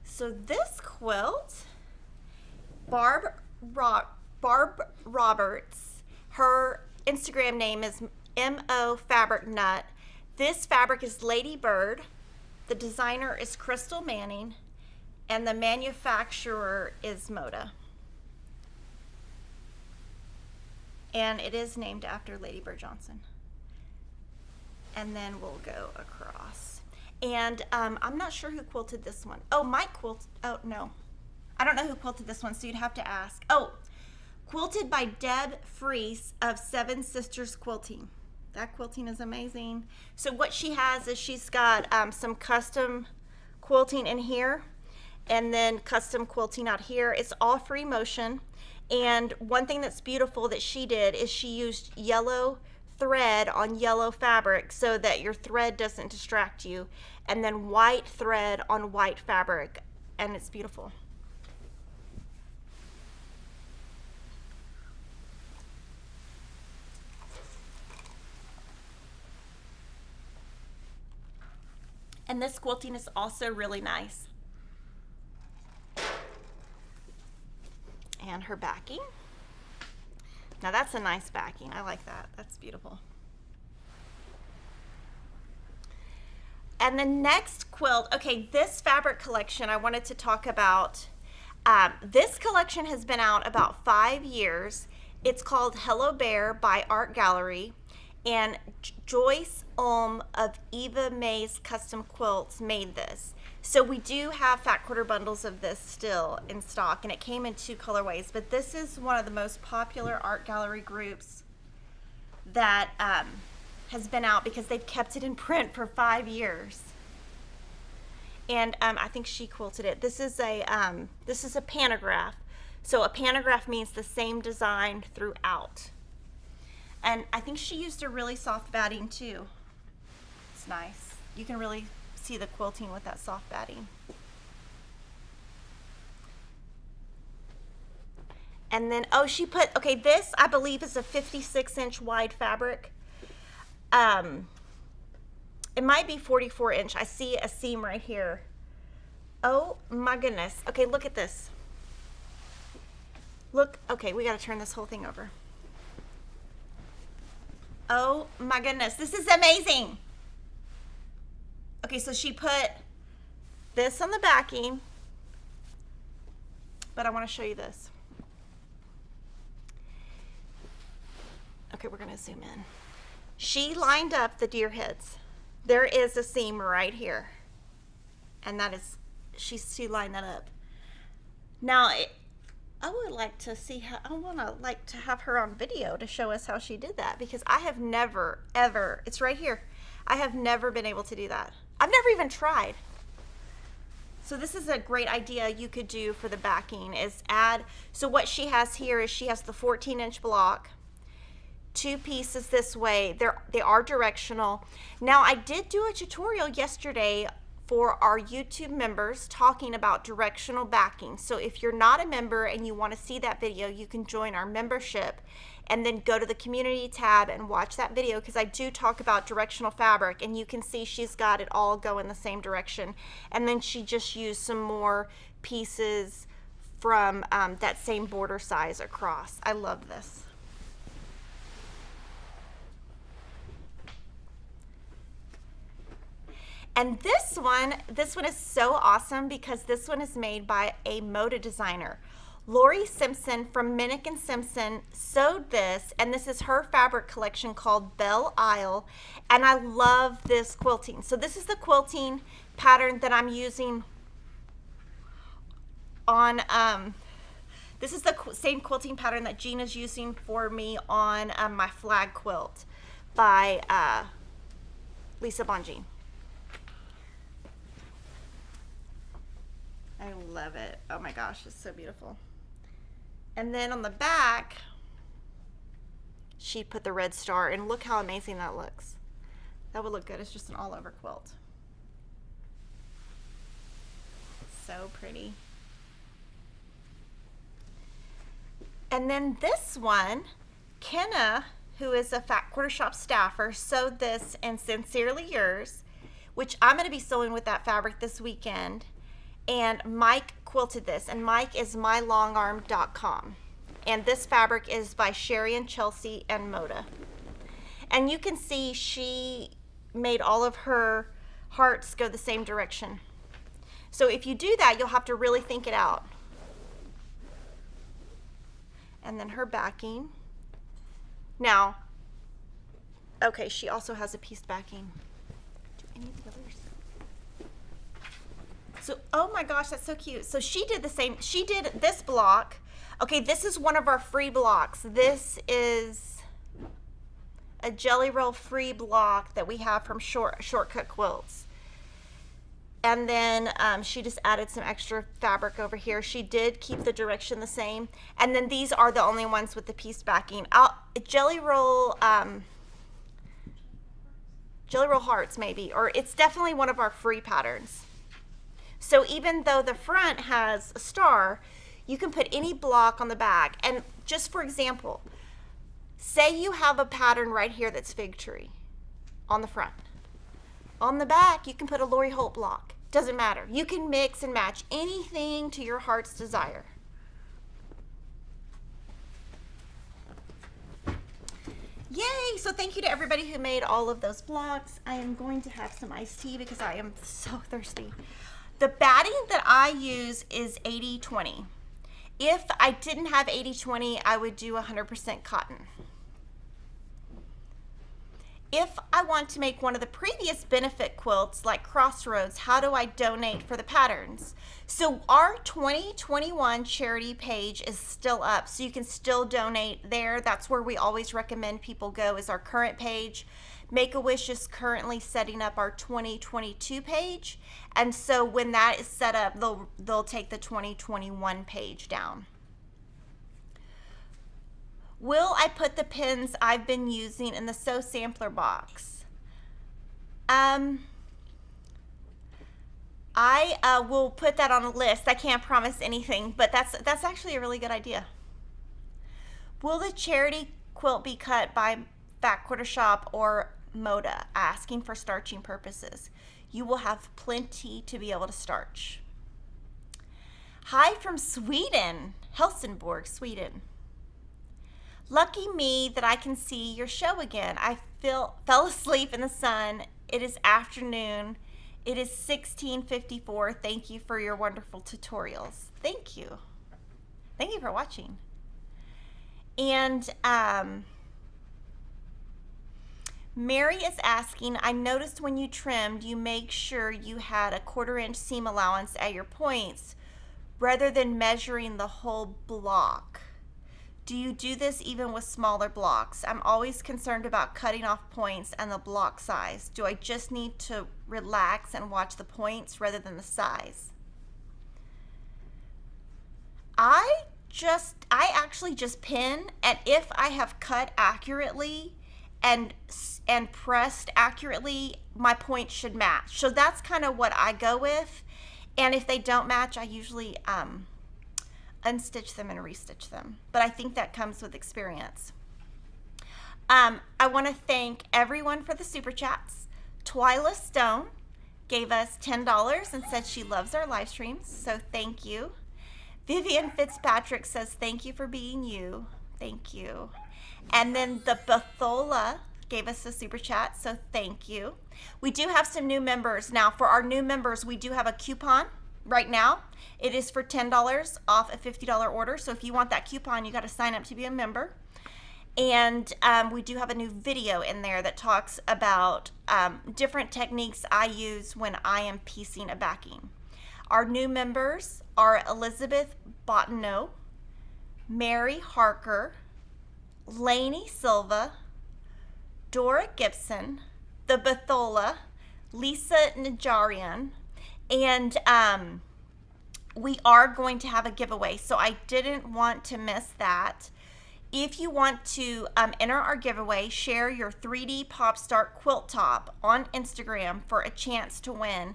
So this quilt, Barb Roberts, her Instagram name is MO Fabric Nut. This fabric is Lady Bird. The designer is Crystal Manning, and the manufacturer is Moda. And it is named after Lady Bird Johnson. And then we'll go across. And I'm not sure who quilted this one. Oh, Mike quilted, oh no. I don't know who quilted this one, so you'd have to ask. Oh, quilted by Deb Freese of Seven Sisters Quilting. That quilting is amazing. So what she has is she's got some custom quilting in here and then custom quilting out here. It's all free motion. And one thing that's beautiful that she did is she used yellow thread on yellow fabric so that your thread doesn't distract you, and then white thread on white fabric, and it's beautiful. And this quilting is also really nice. And her backing. Now that's a nice backing. I like that. That's beautiful. And the next quilt, okay, this fabric collection I wanted to talk about. This collection has been out about 5 years. It's called Hello Bear by Art Gallery. And Joyce Ulm of Eva May's Custom Quilts made this. So we do have fat quarter bundles of this still in stock, and it came in 2 colorways, but this is one of the most popular art gallery groups that has been out because they've kept it in print for 5 years. And I think she quilted it. This is a pantograph. So a pantograph means the same design throughout. And I think she used a really soft batting too. It's nice. You can really see the quilting with that soft batting. And then, oh, she put, okay, this I believe is a 56-inch wide fabric. It might be 44-inch. I see a seam right here. Oh my goodness. Okay, look at this. Look, okay, we got to turn this whole thing over. Oh my goodness, this is amazing. Okay, so she put this on the backing, but I want to show you this. Okay, we're going to zoom in. She lined up the deer heads. There is a seam right here, and that is, she lined that up. Now, I would like to see how, I want to like to have her on video to show us how she did that, because I have never, ever, it's right here. I have never been able to do that. I've never even tried. So this is a great idea you could do for the backing is add, so what she has here is she has the 14-inch block, 2 pieces this way. They are directional. Now I did do a tutorial yesterday for our YouTube members talking about directional backing. So if you're not a member and you want to see that video, you can join our membership and then go to the community tab and watch that video, because I do talk about directional fabric, and you can see she's got it all go in the same direction. And then she just used some more pieces from that same border size across. I love this. And this one is so awesome because this one is made by a Moda designer. Lori Simpson from Minick and Simpson sewed this, and this is her fabric collection called Belle, and I love this quilting. So this is the quilting pattern that I'm using on, this is the same quilting pattern that Gina's using for me on my flag quilt by Lisa Bonjean. I love it. Oh my gosh, it's so beautiful. And then on the back, she put the red star, and look how amazing that looks. That would look good as just an all over quilt. So pretty. And then this one, Kenna, who is a Fat Quarter Shop staffer, sewed this in Sincerely Yours, which I'm going to be sewing with that fabric this weekend. And Mike quilted this, and Mike is mylongarm.com. And this fabric is by Sherri and Chelsi and Moda. And you can see she made all of her hearts go the same direction. So if you do that, you'll have to really think it out. And then her backing. Now, okay, she also has a piece backing. Do any of the others? So, oh my gosh, that's so cute. So she did the same. She did this block. Okay, this is one of our free blocks. This is a Jelly Roll free block that we have from Shortcut Quilts. And then she just added some extra fabric over here. She did keep the direction the same. And then these are the only ones with the piece backing. Jelly Roll Hearts maybe, or it's definitely one of our free patterns. So even though the front has a star, you can put any block on the back. And just for example, say you have a pattern right here that's fig tree on the front. On the back, you can put a Lori Holt block. Doesn't matter. You can mix and match anything to your heart's desire. Yay! So thank you to everybody who made all of those blocks. I am going to have some iced tea because I am so thirsty. The batting that I use is 80-20. If I didn't have 80-20, I would do 100% cotton. If I want to make one of the previous benefit quilts like Crossroads, how do I donate for the patterns? So our 2021 charity page is still up, so you can still donate there. That's where we always recommend people go, is our current page. Make-A-Wish is currently setting up our 2022 page, and so when that is set up, they'll take the 2021 page down. Will I put the pins I've been using in the Sew Sampler box? I will put that on a list. I can't promise anything, but that's actually a really good idea. Will the charity quilt be cut by Fat Quarter Shop or Moda? Asking for starching purposes. You will have plenty to be able to starch. Hi from Sweden, Helsingborg, Sweden. Lucky me that I can see your show again. I fell asleep in the sun. It is afternoon. It is 16:54. Thank you for your wonderful tutorials. Thank you. Thank you for watching. And Mary is asking, I noticed when you trimmed, you make sure you had a 1/4 inch seam allowance at your points rather than measuring the whole block. Do you do this even with smaller blocks? I'm always concerned about cutting off points and the block size. Do I just need to relax and watch the points rather than the size? I actually just pin, and if I have cut accurately and pressed accurately, my points should match. So that's kind of what I go with. And if they don't match, I usually unstitch them and restitch them. But I think that comes with experience. I want to thank everyone for the super chats. Twyla Stone gave us $10 and said she loves our live streams, so thank you. Vivian Fitzpatrick says thank you for being you. Thank you. And then the Bathola gave us a super chat, so thank you. We do have some new members. Now, for our new members, we do have a coupon right now. It is for $10 off a $50 order, so if you want that coupon, you got to sign up to be a member. And we do have a new video in there that talks about different techniques I use when I am piecing a backing. Our new members are Elizabeth Bottineau, Mary Harker, Lainey Silva, Dora Gibson, the Bathola, Lisa Najarian, and we are going to have a giveaway, so I didn't want to miss that. If you want to enter our giveaway, share your 3D Popstar quilt top on Instagram for a chance to win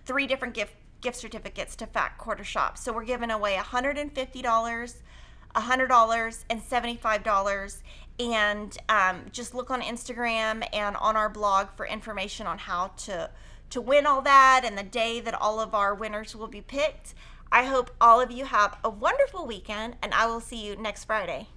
3 different gift certificates to Fat Quarter Shop. So we're giving away $150, $100, and $75. And just look on Instagram and on our blog for information on how to win all that and the day that all of our winners will be picked. I hope all of you have a wonderful weekend, and I will see you next Friday.